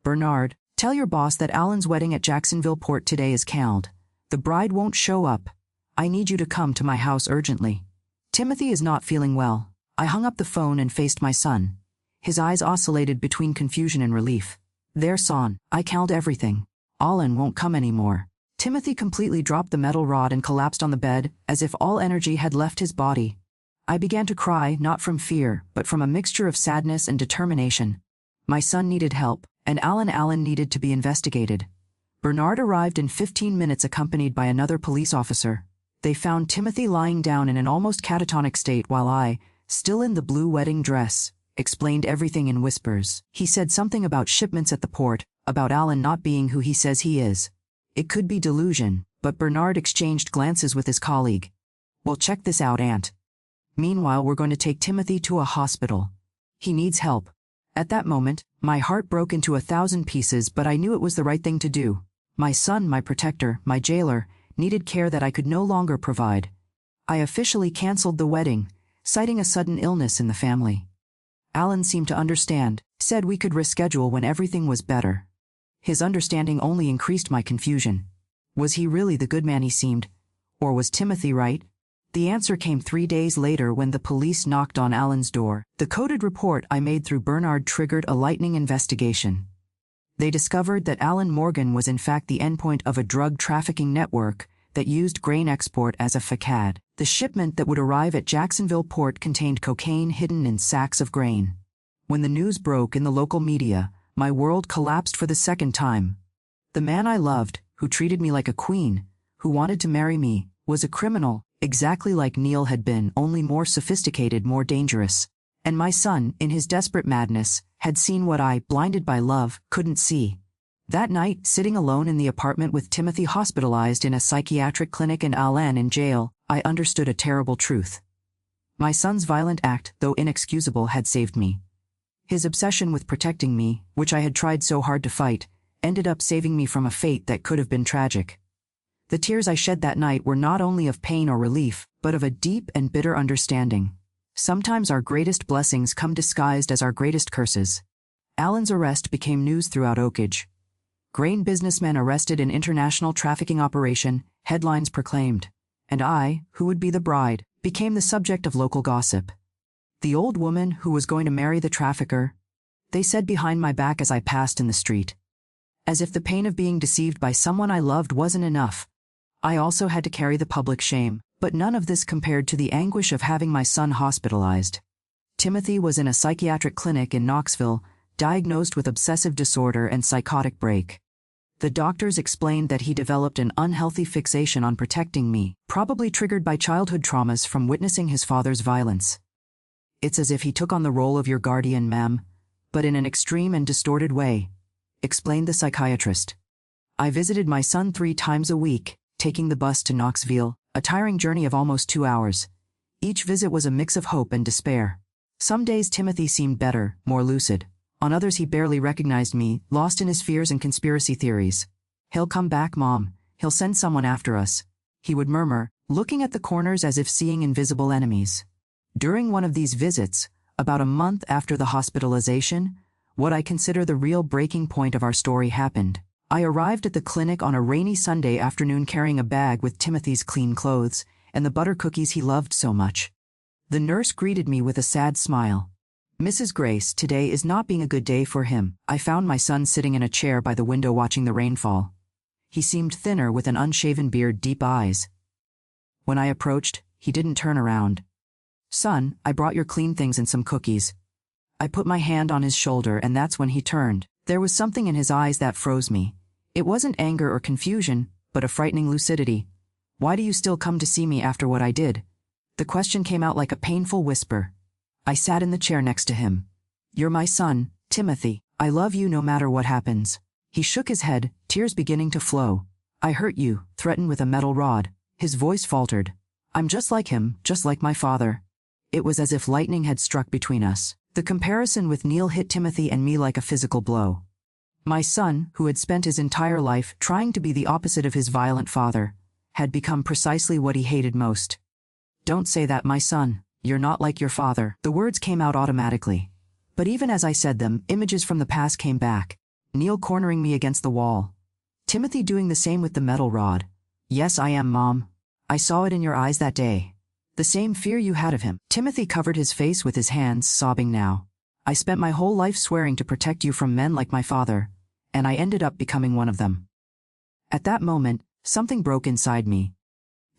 "Bernard, tell your boss that Alan's wedding at Jacksonville Port today is canceled. The bride won't show up. I need you to come to my house urgently. Timothy is not feeling well." I hung up the phone and faced my son. His eyes oscillated between confusion and relief. "There, son, I canceled everything. Alan won't come anymore." Timothy completely dropped the metal rod and collapsed on the bed, as if all energy had left his body. I began to cry, not from fear, but from a mixture of sadness and determination. My son needed help, and Alan needed to be investigated. Bernard arrived in 15 minutes accompanied by another police officer. They found Timothy lying down in an almost catatonic state while I, still in the blue wedding dress, explained everything in whispers. He said something about shipments at the port, about Alan not being who he says he is. It could be delusion, but Bernard exchanged glances with his colleague. "Well, check this out, Aunt. Meanwhile, we're going to take Timothy to a hospital. He needs help." At that moment, my heart broke into 1,000 pieces, but I knew it was the right thing to do. My son, my protector, my jailer, needed care that I could no longer provide. I officially canceled the wedding, citing a sudden illness in the family. Alan seemed to understand, said we could reschedule when everything was better. His understanding only increased my confusion. Was he really the good man he seemed? Or was Timothy right? The answer came 3 days later when the police knocked on Alan's door. The coded report I made through Bernard triggered a lightning investigation. They discovered that Alan Morgan was in fact the endpoint of a drug trafficking network that used grain export as a facade. The shipment that would arrive at Jacksonville Port contained cocaine hidden in sacks of grain. When the news broke in the local media, my world collapsed for the second time. The man I loved, who treated me like a queen, who wanted to marry me, was a criminal, exactly like Neil had been, only more sophisticated, more dangerous. And my son, in his desperate madness, had seen what I, blinded by love, couldn't see. That night, sitting alone in the apartment with Timothy hospitalized in a psychiatric clinic and Alan in jail, I understood a terrible truth. My son's violent act, though inexcusable, had saved me. His obsession with protecting me, which I had tried so hard to fight, ended up saving me from a fate that could have been tragic. The tears I shed that night were not only of pain or relief, but of a deep and bitter understanding. Sometimes our greatest blessings come disguised as our greatest curses. Alan's arrest became news throughout Oakage. Grain businessmen arrested in international trafficking operation, headlines proclaimed. And I, who would be the bride, became the subject of local gossip. The old woman who was going to marry the trafficker, they said behind my back as I passed in the street. As if the pain of being deceived by someone I loved wasn't enough. I also had to carry the public shame, but none of this compared to the anguish of having my son hospitalized. Timothy was in a psychiatric clinic in Knoxville, diagnosed with obsessive disorder and psychotic break. The doctors explained that he developed an unhealthy fixation on protecting me, probably triggered by childhood traumas from witnessing his father's violence. It's as if he took on the role of your guardian, ma'am, but in an extreme and distorted way, explained the psychiatrist. I visited my son 3 times a week, taking the bus to Knoxville, a tiring journey of almost 2 hours. Each visit was a mix of hope and despair. Some days Timothy seemed better, more lucid. On others he barely recognized me, lost in his fears and conspiracy theories. "He'll come back, Mom. He'll send someone after us," he would murmur, looking at the corners as if seeing invisible enemies. During one of these visits, about a month after the hospitalization, what I consider the real breaking point of our story happened. I arrived at the clinic on a rainy Sunday afternoon carrying a bag with Timothy's clean clothes and the butter cookies he loved so much. The nurse greeted me with a sad smile. "Mrs. Grace, today is not being a good day for him." I found my son sitting in a chair by the window watching the rainfall. He seemed thinner with an unshaven beard, deep eyes. When I approached, he didn't turn around. "Son, I brought your clean things and some cookies." I put my hand on his shoulder and that's when he turned. There was something in his eyes that froze me. It wasn't anger or confusion, but a frightening lucidity. "Why do you still come to see me after what I did?" The question came out like a painful whisper. I sat in the chair next to him. "You're my son, Timothy. I love you no matter what happens." He shook his head, tears beginning to flow. "I hurt you," threatened with a metal rod. His voice faltered. "I'm just like him, just like my father." It was as if lightning had struck between us. The comparison with Neil hit Timothy and me like a physical blow. My son, who had spent his entire life trying to be the opposite of his violent father, had become precisely what he hated most. "Don't say that, my son. You're not like your father." The words came out automatically. But even as I said them, images from the past came back. Neil cornering me against the wall. Timothy doing the same with the metal rod. "Yes, I am, Mom. I saw it in your eyes that day. The same fear you had of him." Timothy covered his face with his hands, sobbing now. "I spent my whole life swearing to protect you from men like my father, and I ended up becoming one of them." At that moment, something broke inside me.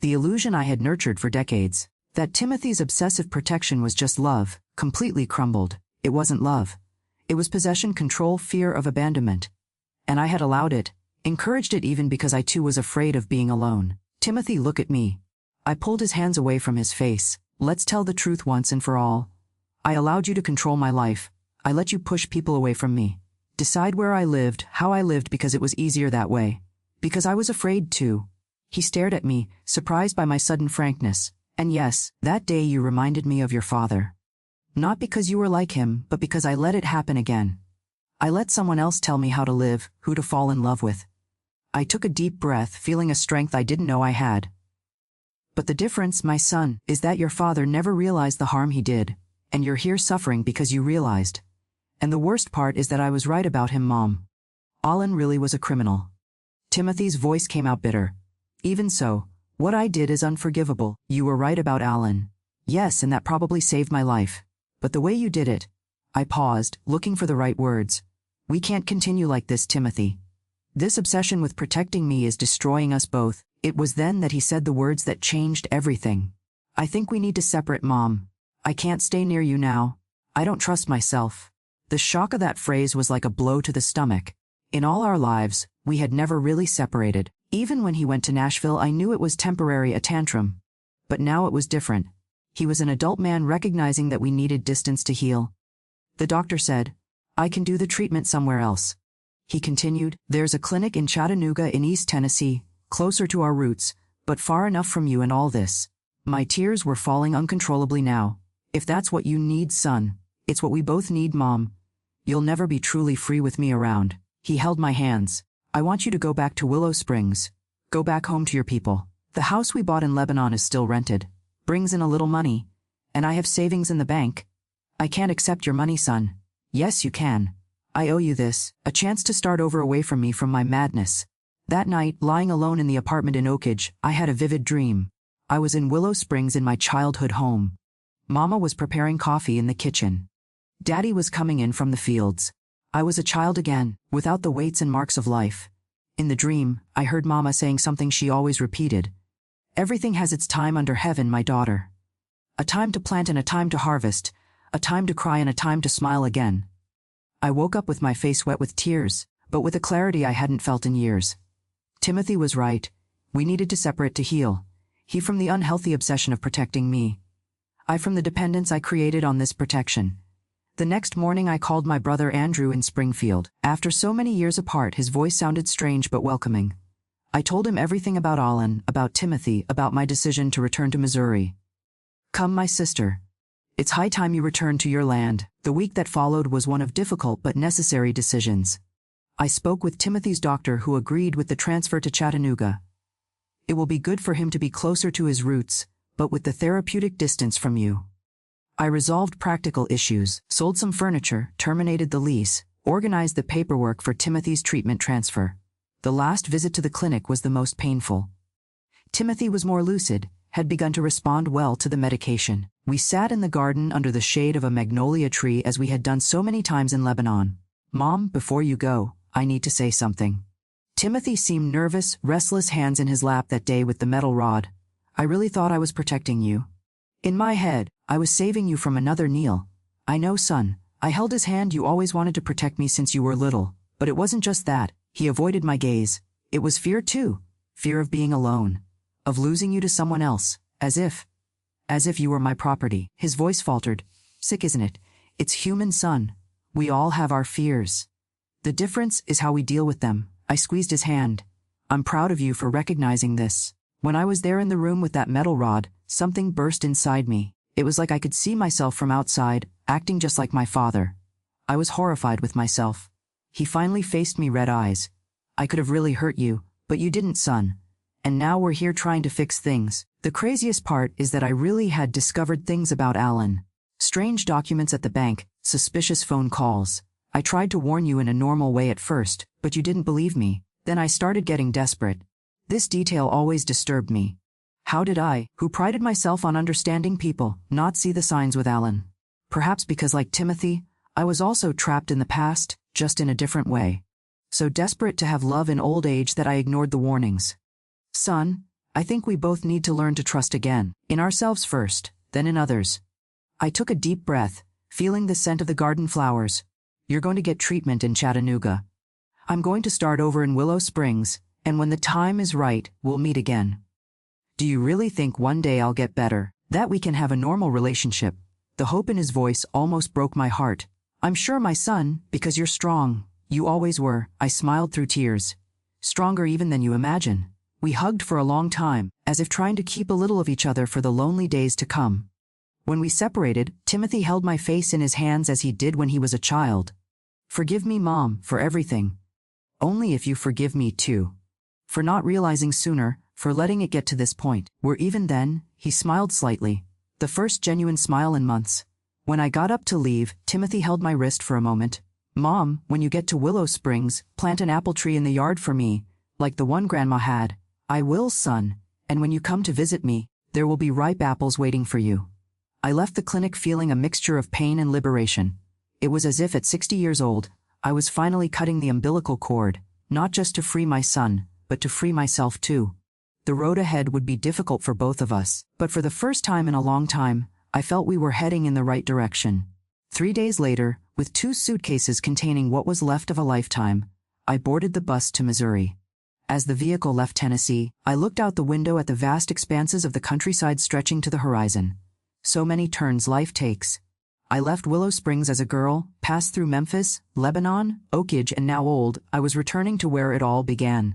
The illusion I had nurtured for decades, that Timothy's obsessive protection was just love, completely crumbled. It wasn't love. It was possession, control, fear of abandonment. And I had allowed it, encouraged it even because I too was afraid of being alone. "Timothy, look at me." I pulled his hands away from his face. "Let's tell the truth once and for all. I allowed you to control my life. I let you push people away from me. Decide where I lived, how I lived, because it was easier that way. Because I was afraid too." He stared at me, surprised by my sudden frankness. "And yes, that day you reminded me of your father. Not because you were like him, but because I let it happen again. I let someone else tell me how to live, who to fall in love with." I took a deep breath, feeling a strength I didn't know I had. "But the difference, my son, is that your father never realized the harm he did, and you're here suffering because you realized. And the worst part is that I was right about him, Mom. Alan really was a criminal." Timothy's voice came out bitter. "Even so, what I did is unforgivable. You were right about Alan. Yes, and that probably saved my life. But the way you did it—" I paused, looking for the right words. "We can't continue like this, Timothy. This obsession with protecting me is destroying us both." It was then that he said the words that changed everything. "I think we need to separate, Mom. I can't stay near you now. I don't trust myself." The shock of that phrase was like a blow to the stomach. In all our lives, we had never really separated. Even when he went to Nashville, I knew it was temporary, a tantrum. But now it was different. He was an adult man recognizing that we needed distance to heal. The doctor said, "I can do the treatment somewhere else." He continued, "There's a clinic in Chattanooga in East Tennessee, closer to our roots, but far enough from you and all this." My tears were falling uncontrollably now. "If that's what you need, son, it's what we both need, Mom. You'll never be truly free with me around." He held my hands. "I want you to go back to Willow Springs. Go back home to your people. The house we bought in Lebanon is still rented, brings in a little money, and I have savings in the bank. I can't accept your money, son." "Yes, you can. I owe you this, a chance to start over away from me, from my madness." That night, lying alone in the apartment in Oakage, I had a vivid dream. I was in Willow Springs in my childhood home. Mama was preparing coffee in the kitchen. Daddy was coming in from the fields. I was a child again, without the weights and marks of life. In the dream, I heard Mama saying something she always repeated. "Everything has its time under heaven, my daughter. A time to plant and a time to harvest, a time to cry and a time to smile again." I woke up with my face wet with tears, but with a clarity I hadn't felt in years. Timothy was right. We needed to separate to heal. He from the unhealthy obsession of protecting me. I from the dependence I created on this protection. The next morning I called my brother Andrew in Springfield. After so many years apart, his voice sounded strange but welcoming. I told him everything about Alan, about Timothy, about my decision to return to Missouri. "Come, my sister. It's high time you returned to your land." The week that followed was one of difficult but necessary decisions. I spoke with Timothy's doctor, who agreed with the transfer to Chattanooga. It will be good for him to be closer to his roots, but with the therapeutic distance from you. I resolved practical issues, sold some furniture, terminated the lease, organized the paperwork for Timothy's treatment transfer. The last visit to the clinic was the most painful. Timothy was more lucid, had begun to respond well to the medication. We sat in the garden under the shade of a magnolia tree as we had done so many times in Lebanon. "Mom, before you go, I need to say something." Timothy seemed nervous, restless, hands in his lap that day with the metal rod. "I really thought I was protecting you. In my head, I was saving you from another Neil." "I know, son." I held his hand. "You always wanted to protect me since you were little, but it wasn't just that." He avoided my gaze. "It was fear too. Fear of being alone. Of losing you to someone else, as if you were my property." His voice faltered. "Sick, isn't it? It's human, son. We all have our fears. The difference is how we deal with them." I squeezed his hand. "I'm proud of you for recognizing this." When I was there in the room with that metal rod, something burst inside me. It was like I could see myself from outside, acting just like my father. I was horrified with myself. He finally faced me, red eyes. "I could have really hurt you, but you didn't, son. And now we're here trying to fix things." The craziest part is that I really had discovered things about Alan. Strange documents at the bank, suspicious phone calls. I tried to warn you in a normal way at first, but you didn't believe me. Then I started getting desperate. This detail always disturbed me. How did I, who prided myself on understanding people, not see the signs with Alan? Perhaps because, like Timothy, I was also trapped in the past, just in a different way. So desperate to have love in old age that I ignored the warnings. "Son, I think we both need to learn to trust again. In ourselves first, then in others." I took a deep breath, feeling the scent of the garden flowers. "You're going to get treatment in Chattanooga. I'm going to start over in Willow Springs, and when the time is right, we'll meet again. Do you really think one day I'll get better, that we can have a normal relationship?" The hope in his voice almost broke my heart. "I'm sure, my son, because you're strong. You always were." I smiled through tears. "Stronger even than you imagine." We hugged for a long time, as if trying to keep a little of each other for the lonely days to come. When we separated, Timothy held my face in his hands as he did when he was a child. "Forgive me, Mom, for everything. Only if you forgive me too. For not realizing sooner, for letting it get to this point." Where even then, he smiled slightly. The first genuine smile in months. When I got up to leave, Timothy held my wrist for a moment. "Mom, when you get to Willow Springs, plant an apple tree in the yard for me, like the one Grandma had." "I will, son. And when you come to visit me, there will be ripe apples waiting for you." I left the clinic feeling a mixture of pain and liberation. It was as if at 60 years old, I was finally cutting the umbilical cord, not just to free my son, but to free myself too. The road ahead would be difficult for both of us, but for the first time in a long time, I felt we were heading in the right direction. 3 days later, with 2 suitcases containing what was left of a lifetime, I boarded the bus to Missouri. As the vehicle left Tennessee, I looked out the window at the vast expanses of the countryside stretching to the horizon. So many turns life takes. I left Willow Springs as a girl, passed through Memphis, Lebanon, Oak Ridge, and now old, I was returning to where it all began.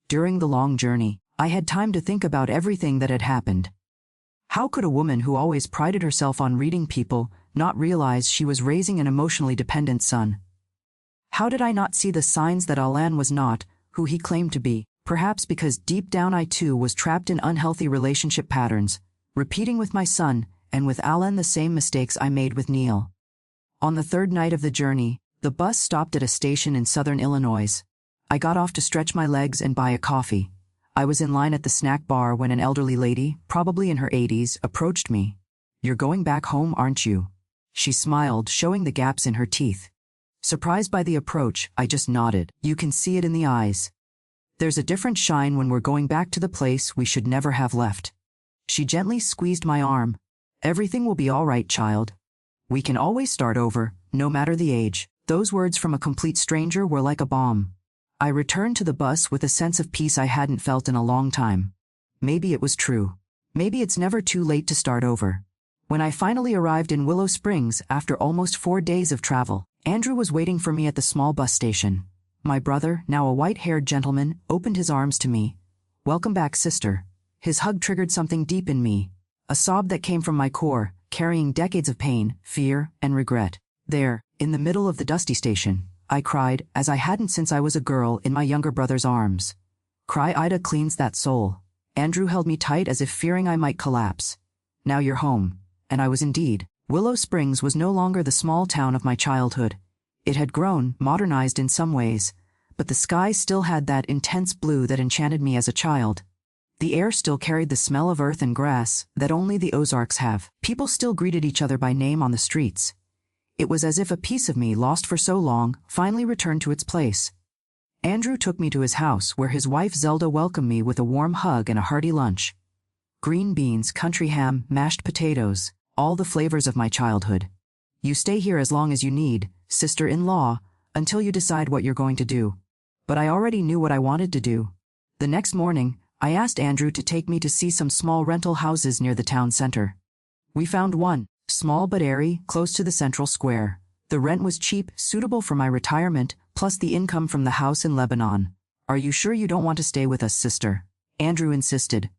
During the long journey, I had time to think about everything that had happened. How could a woman who always prided herself on reading people not realize she was raising an emotionally dependent son? How did I not see the signs that Alan was not who he claimed to be? Perhaps because deep down I too was trapped in unhealthy relationship patterns, repeating with my son and with Alan the same mistakes I made with Neil. On the third night of the journey, the bus stopped at a station in southern Illinois. I got off to stretch my legs and buy a coffee. I was in line at the snack bar when an elderly lady, probably in her 80s, approached me. "You're going back home, aren't you?" She smiled, showing the gaps in her teeth. Surprised by the approach, I just nodded. You can see it in the eyes. There's a different shine when we're going back to the place we should never have left. She gently squeezed my arm. "Everything will be all right, child. We can always start over, no matter the age." Those words from a complete stranger were like a balm. I returned to the bus with a sense of peace I hadn't felt in a long time. Maybe it was true. Maybe it's never too late to start over. When I finally arrived in Willow Springs after almost 4 days of travel, Andrew was waiting for me at the small bus station. My brother, now a white-haired gentleman, opened his arms to me. "Welcome back, sister." His hug triggered something deep in me, a sob that came from my core, carrying decades of pain, fear, and regret. There, in the middle of the dusty station, I cried as I hadn't since I was a girl in my younger brother's arms. Cry Ida cleans that soul. Andrew held me tight as if fearing I might collapse. "Now you're home." And I was indeed. Willow Springs was no longer the small town of my childhood. It had grown, modernized in some ways, but the sky still had that intense blue that enchanted me as a child. The air still carried the smell of earth and grass that only the Ozarks have. People still greeted each other by name on the streets. It was as if a piece of me, lost for so long, finally returned to its place. Andrew took me to his house where his wife Zelda welcomed me with a warm hug and a hearty lunch. Green beans, country ham, mashed potatoes, all the flavors of my childhood. "You stay here as long as you need, sister-in-law, until you decide what you're going to do." But I already knew what I wanted to do. The next morning, I asked Andrew to take me to see some small rental houses near the town center. We found one. Small but airy, close to the central square. The rent was cheap, suitable for my retirement, plus the income from the house in Lebanon. "Are you sure you don't want to stay with us, sister?" Andrew insisted.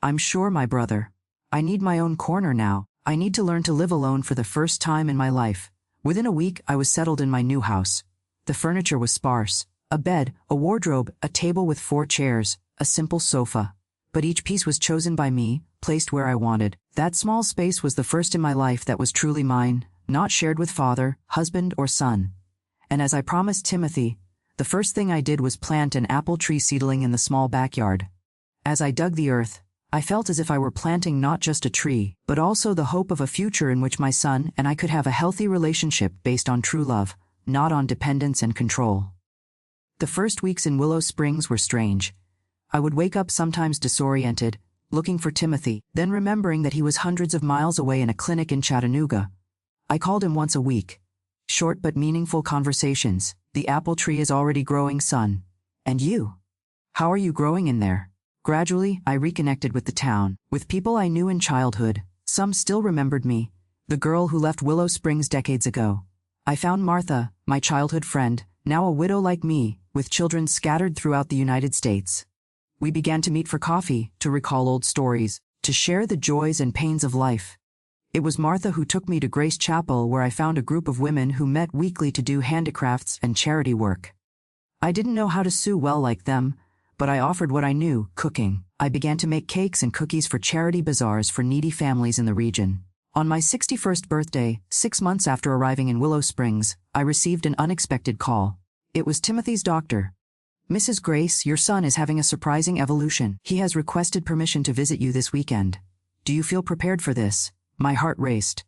"I'm sure, my brother. I need my own corner now. I need to learn to live alone for the first time in my life." Within a week, I was settled in my new house. The furniture was sparse. A bed, a wardrobe, a table with 4 chairs, a simple sofa. But each piece was chosen by me, placed where I wanted. That small space was the first in my life that was truly mine, not shared with father, husband, or son. And as I promised Timothy, the first thing I did was plant an apple tree seedling in the small backyard. As I dug the earth, I felt as if I were planting not just a tree, but also the hope of a future in which my son and I could have a healthy relationship based on true love, not on dependence and control. The first weeks in Willow Springs were strange. I would wake up sometimes disoriented, looking for Timothy, then remembering that he was hundreds of miles away in a clinic in Chattanooga. I called him once a week. Short but meaningful conversations. "The apple tree is already growing, son. And you? How are you growing in there?" Gradually, I reconnected with the town, with people I knew in childhood. Some still remembered me, the girl who left Willow Springs decades ago. I found Martha, my childhood friend, now a widow like me, with children scattered throughout the United States. We began to meet for coffee, to recall old stories, to share the joys and pains of life. It was Martha who took me to Grace Chapel, where I found a group of women who met weekly to do handicrafts and charity work. I didn't know how to sew well like them, but I offered what I knew, cooking. I began to make cakes and cookies for charity bazaars for needy families in the region. On my 61st birthday, 6 months after arriving in Willow Springs, I received an unexpected call. It was Timothy's doctor. "Mrs. Grace, your son is having a surprising evolution. He has requested permission to visit you this weekend. Do you feel prepared for this?" My heart raced.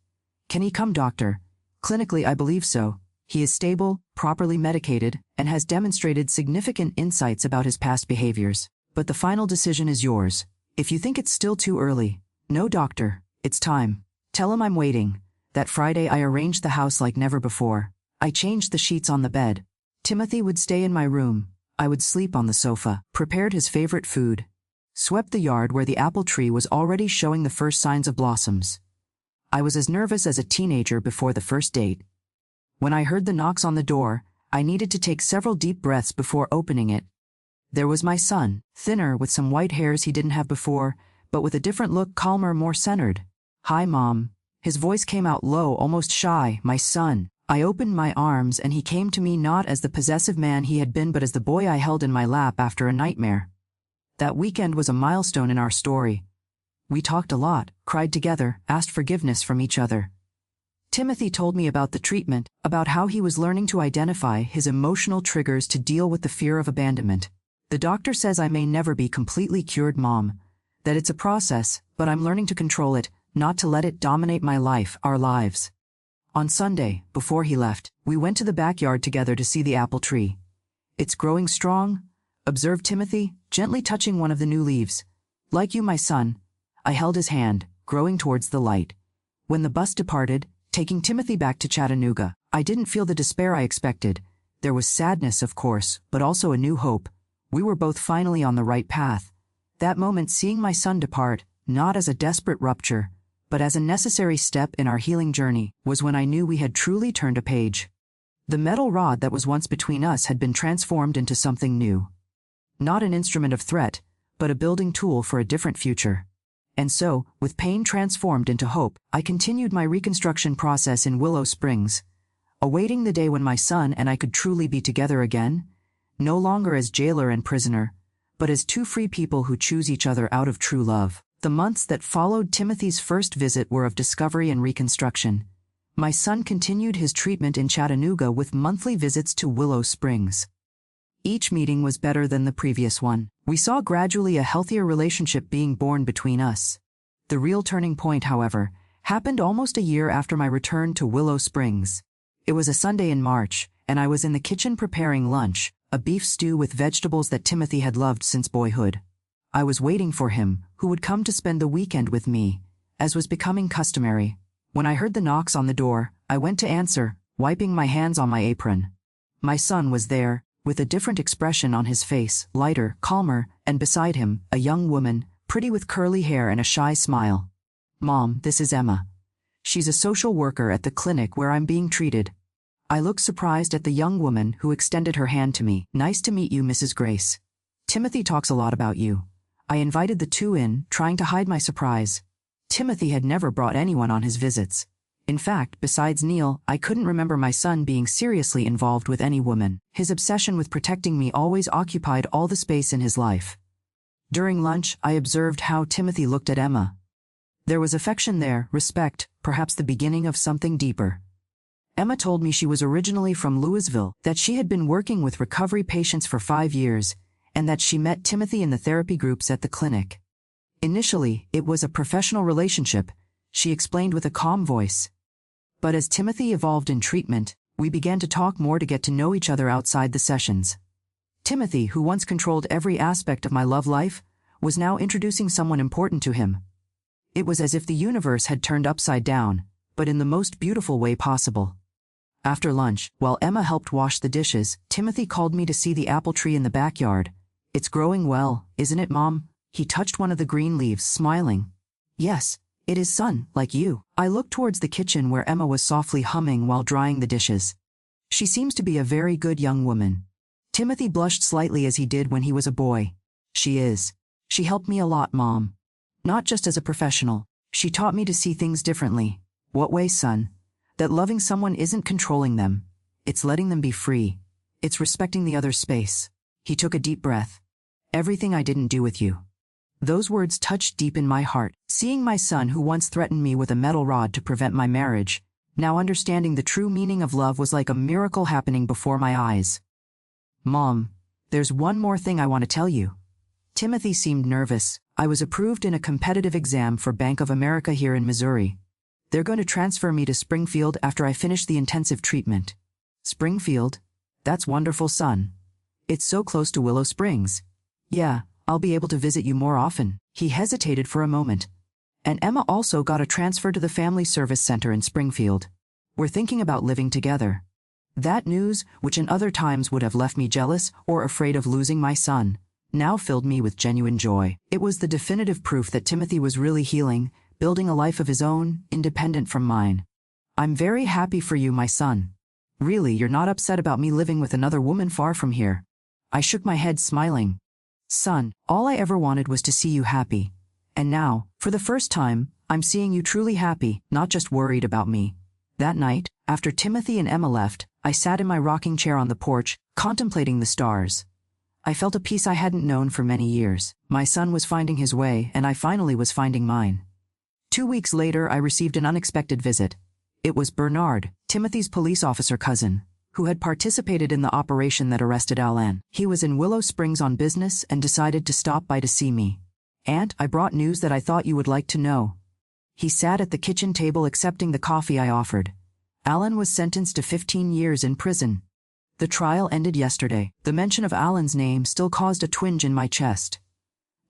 "Can he come, doctor?" "Clinically, I believe so. He is stable, properly medicated, and has demonstrated significant insights about his past behaviors. But the final decision is yours. If you think it's still too early, no, doctor, it's time. Tell him I'm waiting." That Friday, I arranged the house like never before. I changed the sheets on the bed. Timothy would stay in my room. I would sleep on the sofa, prepared his favorite food, swept the yard where the apple tree was already showing the first signs of blossoms. I was as nervous as a teenager before the first date. When I heard the knocks on the door, I needed to take several deep breaths before opening it. There was my son, thinner with some white hairs he didn't have before, but with a different look, calmer, more centered. "Hi, Mom." His voice came out low, almost shy. "My son." I opened my arms and he came to me not as the possessive man he had been but as the boy I held in my lap after a nightmare. That weekend was a milestone in our story. We talked a lot, cried together, asked forgiveness from each other. Timothy told me about the treatment, about how he was learning to identify his emotional triggers to deal with the fear of abandonment. "The doctor says I may never be completely cured, Mom. That it's a process, but I'm learning to control it, not to let it dominate my life, our lives." On Sunday, before he left, we went to the backyard together to see the apple tree. "It's growing strong," observed Timothy, gently touching one of the new leaves. "Like you, my son." I held his hand, growing towards the light. When the bus departed, taking Timothy back to Chattanooga, I didn't feel the despair I expected. There was sadness, of course, but also a new hope. We were both finally on the right path. That moment, seeing my son depart, not as a desperate rupture, but as a necessary step in our healing journey, was when I knew we had truly turned a page. The metal rod that was once between us had been transformed into something new. Not an instrument of threat, but a building tool for a different future. And so, with pain transformed into hope, I continued my reconstruction process in Willow Springs, awaiting the day when my son and I could truly be together again, no longer as jailer and prisoner, but as two free people who choose each other out of true love. The months that followed Timothy's first visit were of discovery and reconstruction. My son continued his treatment in Chattanooga with monthly visits to Willow Springs. Each meeting was better than the previous one. We saw gradually a healthier relationship being born between us. The real turning point, however, happened almost a year after my return to Willow Springs. It was a Sunday in March, and I was in the kitchen preparing lunch, a beef stew with vegetables that Timothy had loved since boyhood. I was waiting for him, who would come to spend the weekend with me, as was becoming customary. When I heard the knocks on the door, I went to answer, wiping my hands on my apron. My son was there, with a different expression on his face, lighter, calmer, and beside him, a young woman, pretty with curly hair and a shy smile. "Mom, this is Emma. She's a social worker at the clinic where I'm being treated." I looked surprised at the young woman who extended her hand to me. "Nice to meet you, Mrs. Grace. Timothy talks a lot about you." I invited the two in, trying to hide my surprise. Timothy had never brought anyone on his visits. In fact, besides Neil, I couldn't remember my son being seriously involved with any woman. His obsession with protecting me always occupied all the space in his life. During lunch, I observed how Timothy looked at Emma. There was affection there, respect, perhaps the beginning of something deeper. Emma told me she was originally from Louisville, that she had been working with recovery patients for 5 years, and that she met Timothy in the therapy groups at the clinic. Initially, it was a professional relationship, she explained with a calm voice. But as Timothy evolved in treatment, we began to talk more to get to know each other outside the sessions. Timothy, who once controlled every aspect of my love life, was now introducing someone important to him. It was as if the universe had turned upside down, but in the most beautiful way possible. After lunch, while Emma helped wash the dishes, Timothy called me to see the apple tree in the backyard. "It's growing well, isn't it, Mom?" He touched one of the green leaves, smiling. "Yes, it is, son, like you." I looked towards the kitchen where Emma was softly humming while drying the dishes. "She seems to be a very good young woman." Timothy blushed slightly as he did when he was a boy. "She is. She helped me a lot, Mom. Not just as a professional. She taught me to see things differently." "What way, son?" "That loving someone isn't controlling them. It's letting them be free. It's respecting the other's space." He took a deep breath. "Everything I didn't do with you." Those words touched deep in my heart. Seeing my son, who once threatened me with a metal rod to prevent my marriage, now understanding the true meaning of love, was like a miracle happening before my eyes. "Mom, there's one more thing I want to tell you." Timothy seemed nervous. "I was approved in a competitive exam for Bank of America here in Missouri. They're going to transfer me to Springfield after I finish the intensive treatment." "Springfield? That's wonderful, son. It's so close to Willow Springs." "Yeah, I'll be able to visit you more often." He hesitated for a moment. "And Emma also got a transfer to the Family Service Center in Springfield. We're thinking about living together." That news, which in other times would have left me jealous or afraid of losing my son, now filled me with genuine joy. It was the definitive proof that Timothy was really healing, building a life of his own, independent from mine. I'm very happy for you, my son. Really, you're not upset about me living with another woman far from here. I shook my head, smiling. Son, all I ever wanted was to see you happy. And now, for the first time, I'm seeing you truly happy, not just worried about me. That night, after Timothy and Emma left, I sat in my rocking chair on the porch, contemplating the stars. I felt a peace I hadn't known for many years. My son was finding his way, and I finally was finding mine. 2 weeks later, I received an unexpected visit. It was Bernard, Timothy's police officer cousin, who had participated in the operation that arrested Alan. He was in Willow Springs on business and decided to stop by to see me. "Aunt, I brought news that I thought you would like to know." He sat at the kitchen table accepting the coffee I offered. Alan was sentenced to 15 years in prison. The trial ended yesterday. The mention of Alan's name still caused a twinge in my chest.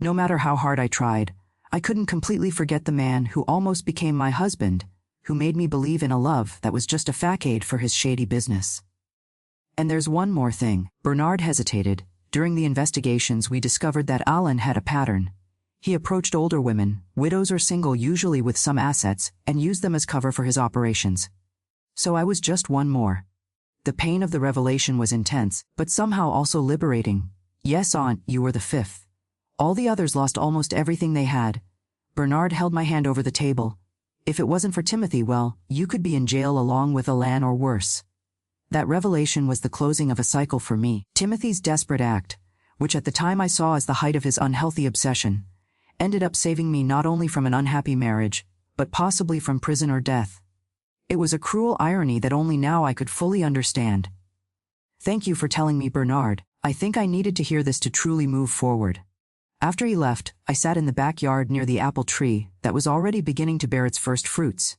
No matter how hard I tried, I couldn't completely forget the man who almost became my husband, who made me believe in a love that was just a facade for his shady business. And there's one more thing. Bernard hesitated. During the investigations, we discovered that Alan had a pattern. He approached older women, widows or single, usually with some assets, and used them as cover for his operations. So I was just one more. The pain of the revelation was intense, but somehow also liberating. Yes, Aunt, you were the fifth. All the others lost almost everything they had. Bernard held my hand over the table. If it wasn't for Timothy, well, you could be in jail along with Alan or worse. That revelation was the closing of a cycle for me. Timothy's desperate act, which at the time I saw as the height of his unhealthy obsession, ended up saving me not only from an unhappy marriage, but possibly from prison or death. It was a cruel irony that only now I could fully understand. Thank you for telling me, Bernard. I think I needed to hear this to truly move forward. After he left, I sat in the backyard near the apple tree that was already beginning to bear its first fruits.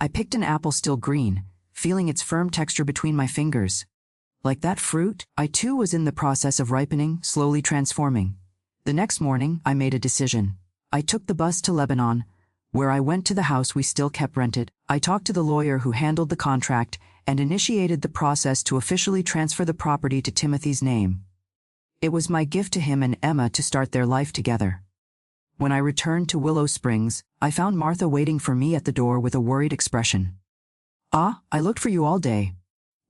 I picked an apple still green, feeling its firm texture between my fingers. Like that fruit, I too was in the process of ripening, slowly transforming. The next morning, I made a decision. I took the bus to Lebanon, where I went to the house we still kept rented. I talked to the lawyer who handled the contract and initiated the process to officially transfer the property to Timothy's name. It was my gift to him and Emma to start their life together. When I returned to Willow Springs, I found Martha waiting for me at the door with a worried expression. "Ah, I looked for you all day.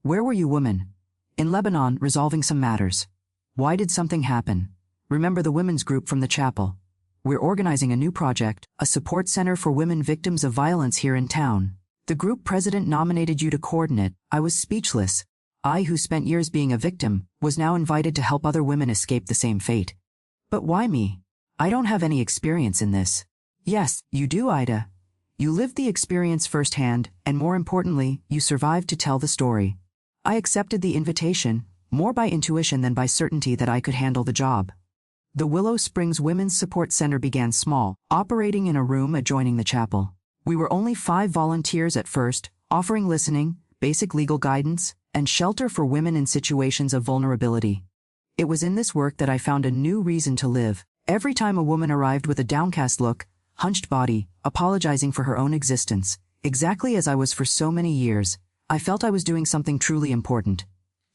Where were you, woman?" "In Lebanon, resolving some matters." "Why did something happen?" "Remember the women's group from the chapel? We're organizing a new project, a support center for women victims of violence here in town. The group president nominated you to coordinate." I was speechless. I, who spent years being a victim, was now invited to help other women escape the same fate. But why me? I don't have any experience in this. Yes, you do, Ida. You lived the experience firsthand, and more importantly, you survived to tell the story. I accepted the invitation, more by intuition than by certainty that I could handle the job. The Willow Springs Women's Support Center began small, operating in a room adjoining the chapel. We were only 5 volunteers at first, offering listening, basic legal guidance, and shelter for women in situations of vulnerability. It was in this work that I found a new reason to live. Every time a woman arrived with a downcast look, hunched body, apologizing for her own existence, exactly as I was for so many years, I felt I was doing something truly important.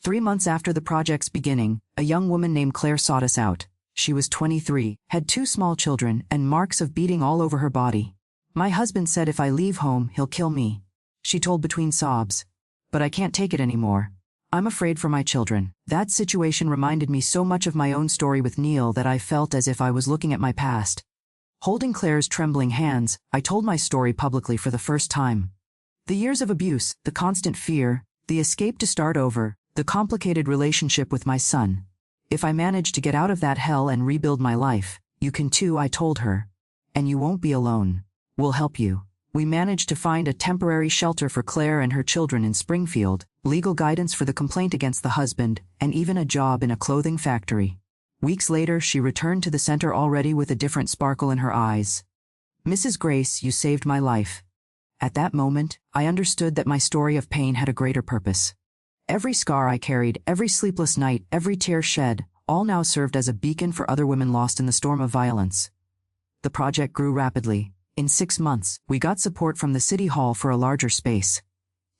3 months after the project's beginning, a young woman named Claire sought us out. She was 23, had 2 small children, and marks of beating all over her body. "My husband said if I leave home, he'll kill me," she told between sobs. "But I can't take it anymore. I'm afraid for my children." That situation reminded me so much of my own story with Neil that I felt as if I was looking at my past. Holding Claire's trembling hands, I told my story publicly for the first time. The years of abuse, the constant fear, the escape to start over, the complicated relationship with my son. If I manage to get out of that hell and rebuild my life, you can too, I told her. And you won't be alone. We'll help you. We managed to find a temporary shelter for Claire and her children in Springfield, legal guidance for the complaint against the husband, and even a job in a clothing factory. Weeks later, she returned to the center already with a different sparkle in her eyes. "Mrs. Grace, you saved my life." At that moment, I understood that my story of pain had a greater purpose. Every scar I carried, every sleepless night, every tear shed, all now served as a beacon for other women lost in the storm of violence. The project grew rapidly. In 6 months, we got support from the City Hall for a larger space.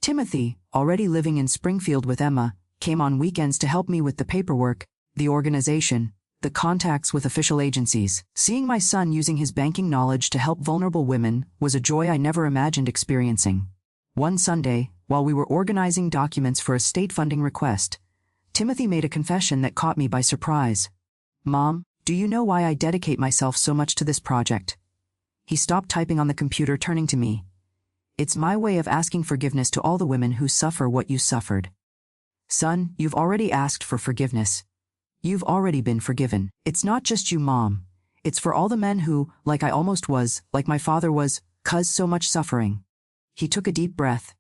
Timothy, already living in Springfield with Emma, came on weekends to help me with the paperwork, the organization, the contacts with official agencies. Seeing my son using his banking knowledge to help vulnerable women was a joy I never imagined experiencing. One Sunday, while we were organizing documents for a state funding request, Timothy made a confession that caught me by surprise. "Mom, do you know why I dedicate myself so much to this project?" He stopped typing on the computer, turning to me. "It's my way of asking forgiveness to all the women who suffer what you suffered." "Son, you've already asked for forgiveness. You've already been forgiven. It's not just you, Mom. It's for all the men who, like I almost was, like my father was, caused so much suffering." He took a deep breath.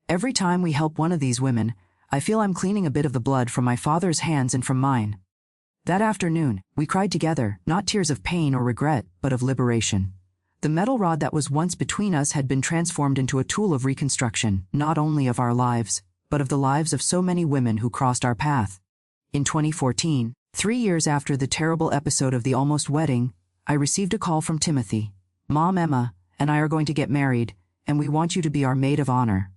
"Every time we help one of these women, I feel I'm cleaning a bit of the blood from my father's hands and from mine." That afternoon, we cried together, not tears of pain or regret, but of liberation. The metal rod that was once between us had been transformed into a tool of reconstruction, not only of our lives, but of the lives of so many women who crossed our path. In 2014, 3 years after the terrible episode of the almost wedding, I received a call from Timothy. "Mom, Emma, and I are going to get married, and we want you to be our maid of honor."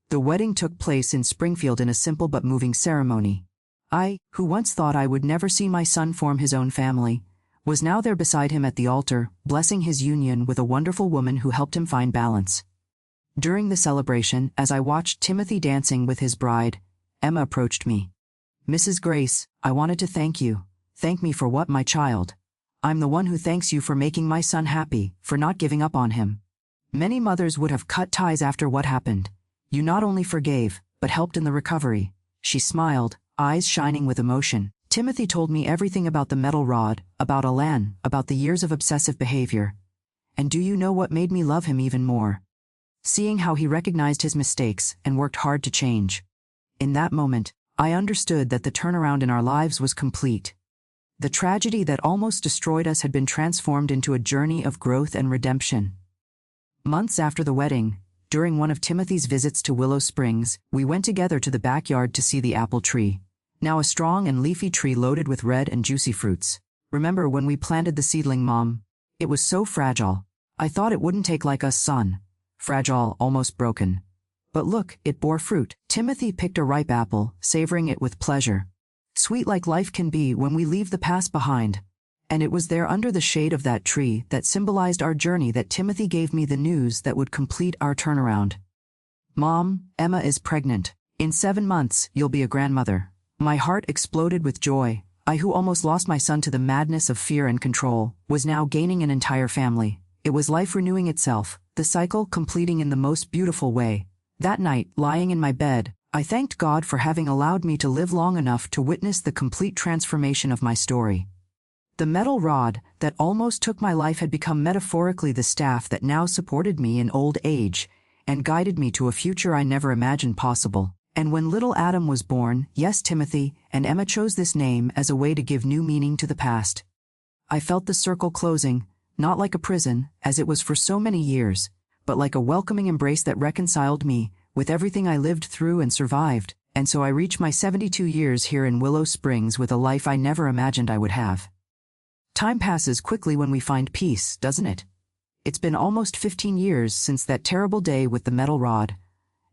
The wedding took place in Springfield in a simple but moving ceremony. I, who once thought I would never see my son form his own family, was now there beside him at the altar, blessing his union with a wonderful woman who helped him find balance. During the celebration, as I watched Timothy dancing with his bride, Emma approached me. "Mrs. Grace, I wanted to thank you. Thank me for what, my child?" "I'm the one who thanks you for making my son happy, for not giving up on him. Many mothers would have cut ties after what happened. You not only forgave, but helped in the recovery." She smiled, eyes shining with emotion. "Timothy told me everything about the metal rod, about Alan, about the years of obsessive behavior. And do you know what made me love him even more? Seeing how he recognized his mistakes and worked hard to change. In that moment, I understood that the turnaround in our lives was complete. The tragedy that almost destroyed us had been transformed into a journey of growth and redemption." Months after the wedding, during one of Timothy's visits to Willow Springs, we went together to the backyard to see the apple tree, now a strong and leafy tree loaded with red and juicy fruits. "Remember when we planted the seedling, Mom? It was so fragile. I thought it wouldn't take like us, son. Fragile, almost broken. But look, it bore fruit." Timothy picked a ripe apple, savoring it with pleasure. "Sweet like life can be when we leave the past behind." And it was there under the shade of that tree that symbolized our journey that Timothy gave me the news that would complete our turnaround. "Mom, Emma is pregnant. In 7 months, you'll be a grandmother." My heart exploded with joy. I, who almost lost my son to the madness of fear and control, was now gaining an entire family. It was life renewing itself, the cycle completing in the most beautiful way. That night, lying in my bed, I thanked God for having allowed me to live long enough to witness the complete transformation of my story. The metal rod that almost took my life had become metaphorically the staff that now supported me in old age and guided me to a future I never imagined possible. And when little Adam was born, yes, Timothy and Emma chose this name as a way to give new meaning to the past. I felt the circle closing, not like a prison, as it was for so many years, but like a welcoming embrace that reconciled me with everything I lived through and survived. And so I reached my 72 years here in Willow Springs with a life I never imagined I would have. Time passes quickly when we find peace, doesn't it? It's been almost 15 years since that terrible day with the metal rod,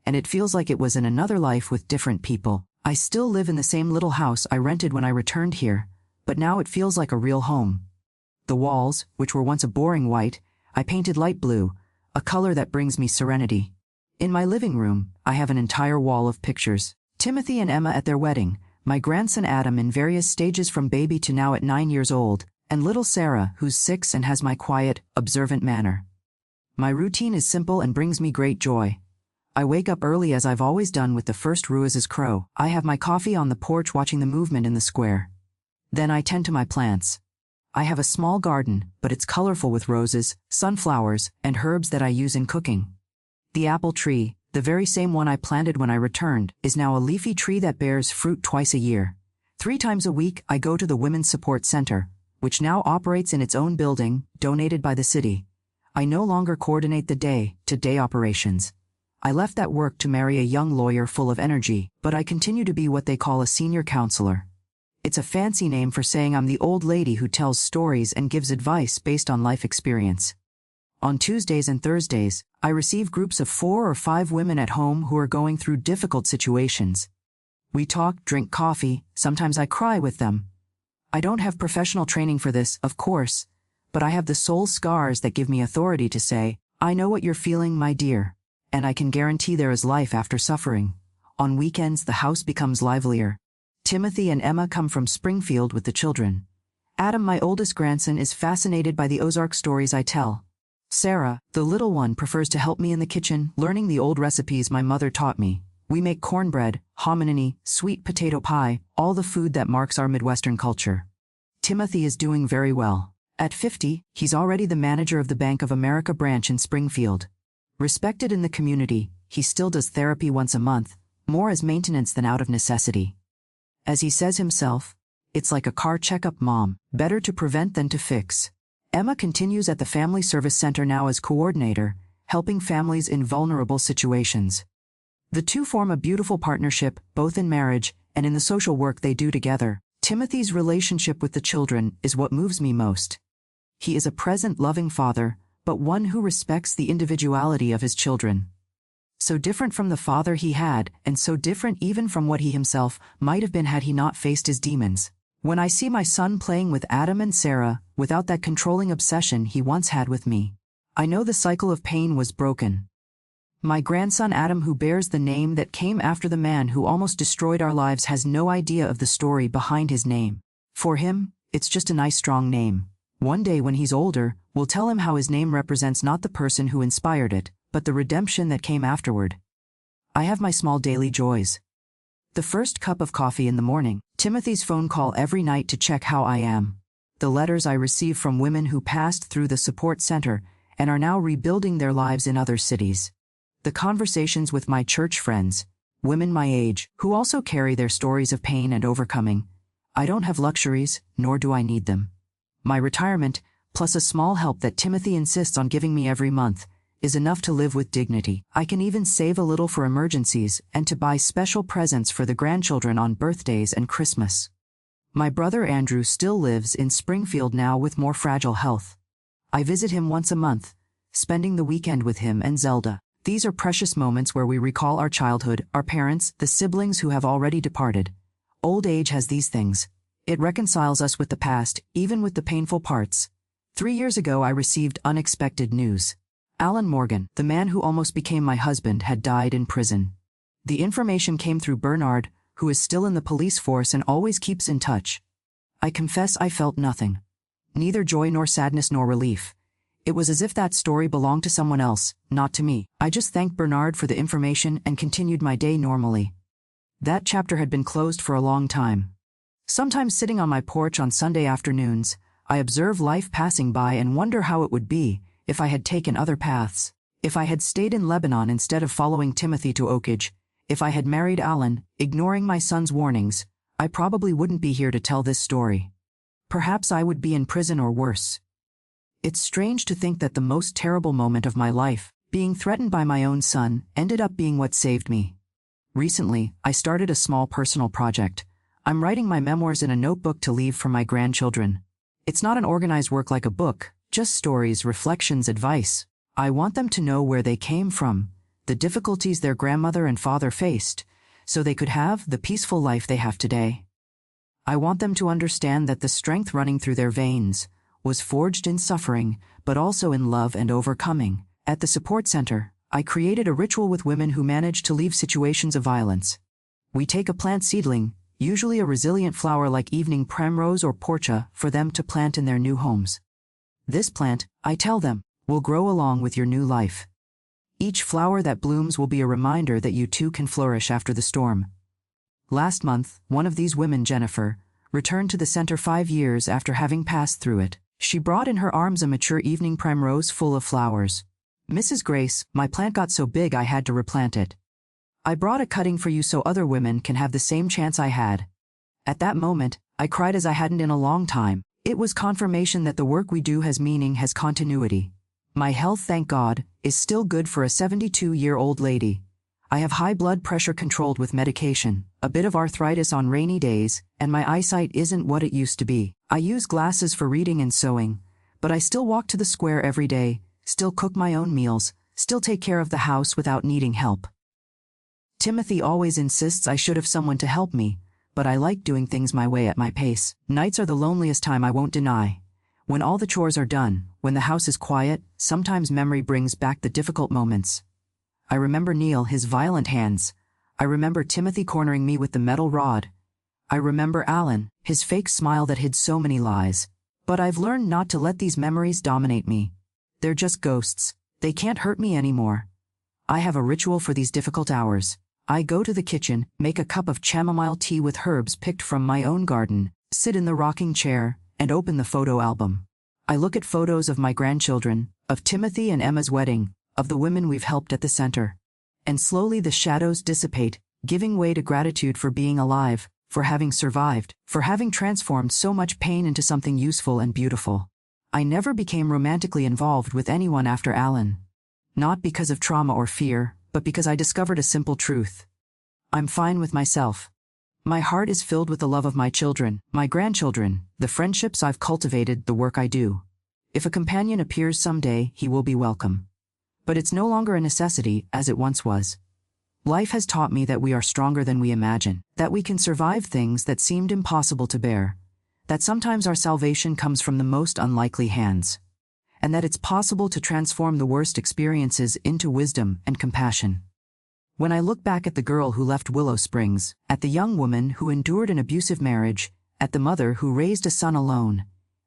and it feels like it was in another life with different people. I still live in the same little house I rented when I returned here, but now it feels like a real home. The walls, which were once a boring white, I painted light blue, a color that brings me serenity. In my living room, I have an entire wall of pictures. Timothy and Emma at their wedding, my grandson Adam in various stages from baby to now at 9 years old, and little Sarah, who's 6 and has my quiet, observant manner. My routine is simple and brings me great joy. I wake up early as I've always done with the first Ruiz's crow. I have my coffee on the porch watching the movement in the square. Then I tend to my plants. I have a small garden, but it's colorful with roses, sunflowers, and herbs that I use in cooking. The apple tree, the very same one I planted when I returned, is now a leafy tree that bears fruit twice a year. 3 times a week I go to the Women's Support Center, which now operates in its own building, donated by the city. I no longer coordinate the day-to-day operations. I left that work to marry a young lawyer full of energy, but I continue to be what they call a senior counselor. It's a fancy name for saying I'm the old lady who tells stories and gives advice based on life experience. On Tuesdays and Thursdays, I receive groups of 4 or 5 women at home who are going through difficult situations. We talk, drink coffee, sometimes I cry with them. I don't have professional training for this, of course, but I have the soul scars that give me authority to say, I know what you're feeling, my dear, and I can guarantee there is life after suffering. On weekends, the house becomes livelier. Timothy and Emma come from Springfield with the children. Adam, my oldest grandson, is fascinated by the Ozark stories I tell. Sarah, the little one, prefers to help me in the kitchen, learning the old recipes my mother taught me. We make cornbread, hominy, sweet potato pie, all the food that marks our Midwestern culture. Timothy is doing very well. At 50, he's already the manager of the Bank of America branch in Springfield. Respected in the community, he still does therapy once a month, more as maintenance than out of necessity. As he says himself, it's like a car checkup, Mom, better to prevent than to fix. Emma continues at the Family Service Center now as coordinator, helping families in vulnerable situations. The two form a beautiful partnership, both in marriage and in the social work they do together. Timothy's relationship with the children is what moves me most. He is a present, loving father, but one who respects the individuality of his children. So different from the father he had, and so different even from what he himself might have been had he not faced his demons. When I see my son playing with Adam and Sarah, without that controlling obsession he once had with me, I know the cycle of pain was broken. My grandson Adam, who bears the name that came after the man who almost destroyed our lives, has no idea of the story behind his name. For him, it's just a nice strong name. One day when he's older, we'll tell him how his name represents not the person who inspired it, but the redemption that came afterward. I have my small daily joys. The first cup of coffee in the morning, Timothy's phone call every night to check how I am. The letters I receive from women who passed through the support center and are now rebuilding their lives in other cities. The conversations with my church friends, women my age, who also carry their stories of pain and overcoming. I don't have luxuries, nor do I need them. My retirement, plus a small help that Timothy insists on giving me every month, is enough to live with dignity. I can even save a little for emergencies and to buy special presents for the grandchildren on birthdays and Christmas. My brother Andrew still lives in Springfield now with more fragile health. I visit him once a month, spending the weekend with him and Zelda. These are precious moments where we recall our childhood, our parents, the siblings who have already departed. Old age has these things. It reconciles us with the past, even with the painful parts. 3 years ago I received unexpected news. Alan Morgan, the man who almost became my husband, had died in prison. The information came through Bernard, who is still in the police force and always keeps in touch. I confess I felt nothing. Neither joy nor sadness nor relief. It was as if that story belonged to someone else, not to me. I just thanked Bernard for the information and continued my day normally. That chapter had been closed for a long time. Sometimes sitting on my porch on Sunday afternoons, I observe life passing by and wonder how it would be if I had taken other paths. If I had stayed in Lebanon instead of following Timothy to Oakage, if I had married Alan, ignoring my son's warnings, I probably wouldn't be here to tell this story. Perhaps I would be in prison or worse. It's strange to think that the most terrible moment of my life, being threatened by my own son, ended up being what saved me. Recently, I started a small personal project. I'm writing my memoirs in a notebook to leave for my grandchildren. It's not an organized work like a book, just stories, reflections, advice. I want them to know where they came from, the difficulties their grandmother and father faced, so they could have the peaceful life they have today. I want them to understand that the strength running through their veins was forged in suffering, but also in love and overcoming. At the support center, I created a ritual with women who managed to leave situations of violence. We take a plant seedling, usually a resilient flower like evening primrose or portia, for them to plant in their new homes. This plant, I tell them, will grow along with your new life. Each flower that blooms will be a reminder that you too can flourish after the storm. Last month, one of these women, Jennifer, returned to the center 5 years after having passed through it. She brought in her arms a mature evening primrose full of flowers. Mrs. Grace, my plant got so big I had to replant it. I brought a cutting for you so other women can have the same chance I had. At that moment, I cried as I hadn't in a long time. It was confirmation that the work we do has meaning, has continuity. My health, thank God, is still good for a 72-year-old lady. I have high blood pressure controlled with medication, a bit of arthritis on rainy days, and my eyesight isn't what it used to be. I use glasses for reading and sewing, but I still walk to the square every day, still cook my own meals, still take care of the house without needing help. Timothy always insists I should have someone to help me, but I like doing things my way at my pace. Nights are the loneliest time, I won't deny. When all the chores are done, when the house is quiet, sometimes memory brings back the difficult moments. I remember Neil, his violent hands. I remember Timothy cornering me with the metal rod. I remember Alan, his fake smile that hid so many lies. But I've learned not to let these memories dominate me. They're just ghosts. They can't hurt me anymore. I have a ritual for these difficult hours. I go to the kitchen, make a cup of chamomile tea with herbs picked from my own garden, sit in the rocking chair, and open the photo album. I look at photos of my grandchildren, of Timothy and Emma's wedding, of the women we've helped at the center. And slowly the shadows dissipate, giving way to gratitude for being alive, for having survived, for having transformed so much pain into something useful and beautiful. I never became romantically involved with anyone after Alan. Not because of trauma or fear, but because I discovered a simple truth. I'm fine with myself. My heart is filled with the love of my children, my grandchildren, the friendships I've cultivated, the work I do. If a companion appears someday, he will be welcome. But it's no longer a necessity, as it once was. Life has taught me that we are stronger than we imagine, that we can survive things that seemed impossible to bear, that sometimes our salvation comes from the most unlikely hands, and that it's possible to transform the worst experiences into wisdom and compassion. When I look back at the girl who left Willow Springs, at the young woman who endured an abusive marriage, at the mother who raised a son alone,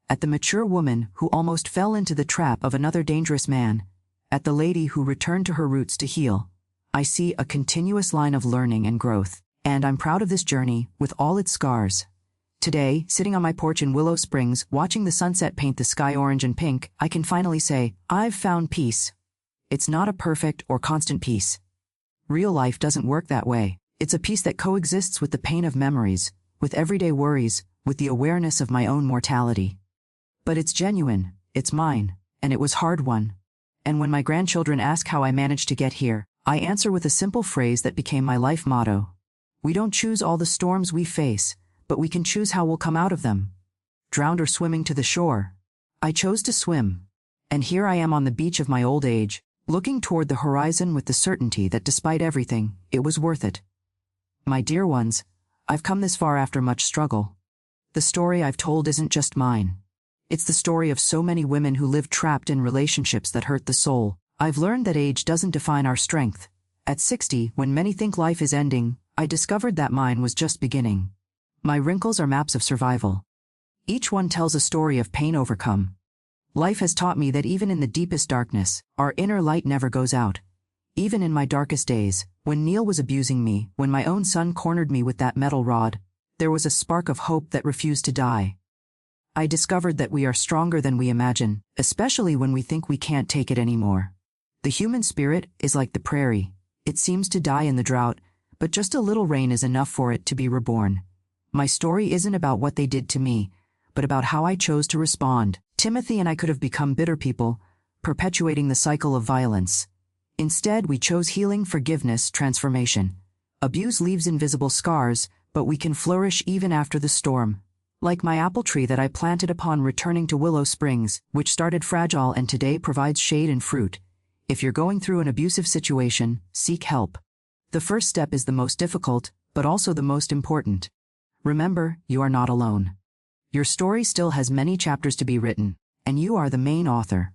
at the mature woman who almost fell into the trap of another dangerous man, at the lady who returned to her roots to heal, I see a continuous line of learning and growth, and I'm proud of this journey, with all its scars. Today, sitting on my porch in Willow Springs, watching the sunset paint the sky orange and pink, I can finally say, I've found peace. It's not a perfect or constant peace. Real life doesn't work that way. It's a peace that coexists with the pain of memories, with everyday worries, with the awareness of my own mortality. But it's genuine, it's mine, and it was hard-won. And when my grandchildren ask how I managed to get here, I answer with a simple phrase that became my life motto. We don't choose all the storms we face, but we can choose how we'll come out of them. Drowned or swimming to the shore. I chose to swim. And here I am on the beach of my old age, looking toward the horizon with the certainty that despite everything, it was worth it. My dear ones, I've come this far after much struggle. The story I've told isn't just mine. It's the story of so many women who live trapped in relationships that hurt the soul. I've learned that age doesn't define our strength. At 60, when many think life is ending, I discovered that mine was just beginning. My wrinkles are maps of survival. Each one tells a story of pain overcome. Life has taught me that even in the deepest darkness, our inner light never goes out. Even in my darkest days, when Neil was abusing me, when my own son cornered me with that metal rod, there was a spark of hope that refused to die. I discovered that we are stronger than we imagine, especially when we think we can't take it anymore. The human spirit is like the prairie. It seems to die in the drought, but just a little rain is enough for it to be reborn. My story isn't about what they did to me, but about how I chose to respond. Timothy and I could have become bitter people, perpetuating the cycle of violence. Instead, we chose healing, forgiveness, transformation. Abuse leaves invisible scars, but we can flourish even after the storm. Like my apple tree that I planted upon returning to Willow Springs, which started fragile and today provides shade and fruit. If you're going through an abusive situation, seek help. The first step is the most difficult, but also the most important. Remember, you are not alone. Your story still has many chapters to be written, and you are the main author.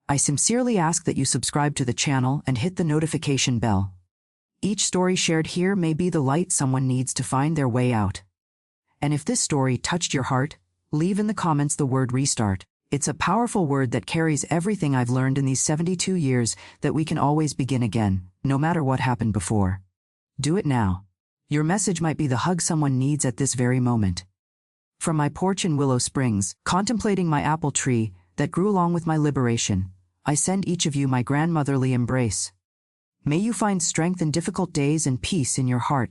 I sincerely ask that you subscribe to the channel and hit the notification bell. Each story shared here may be the light someone needs to find their way out. And if this story touched your heart, leave in the comments the word restart. It's a powerful word that carries everything I've learned in these 72 years, that we can always begin again, no matter what happened before. Do it now. Your message might be the hug someone needs at this very moment. From my porch in Willow Springs, contemplating my apple tree that grew along with my liberation, I send each of you my grandmotherly embrace. May you find strength in difficult days and peace in your heart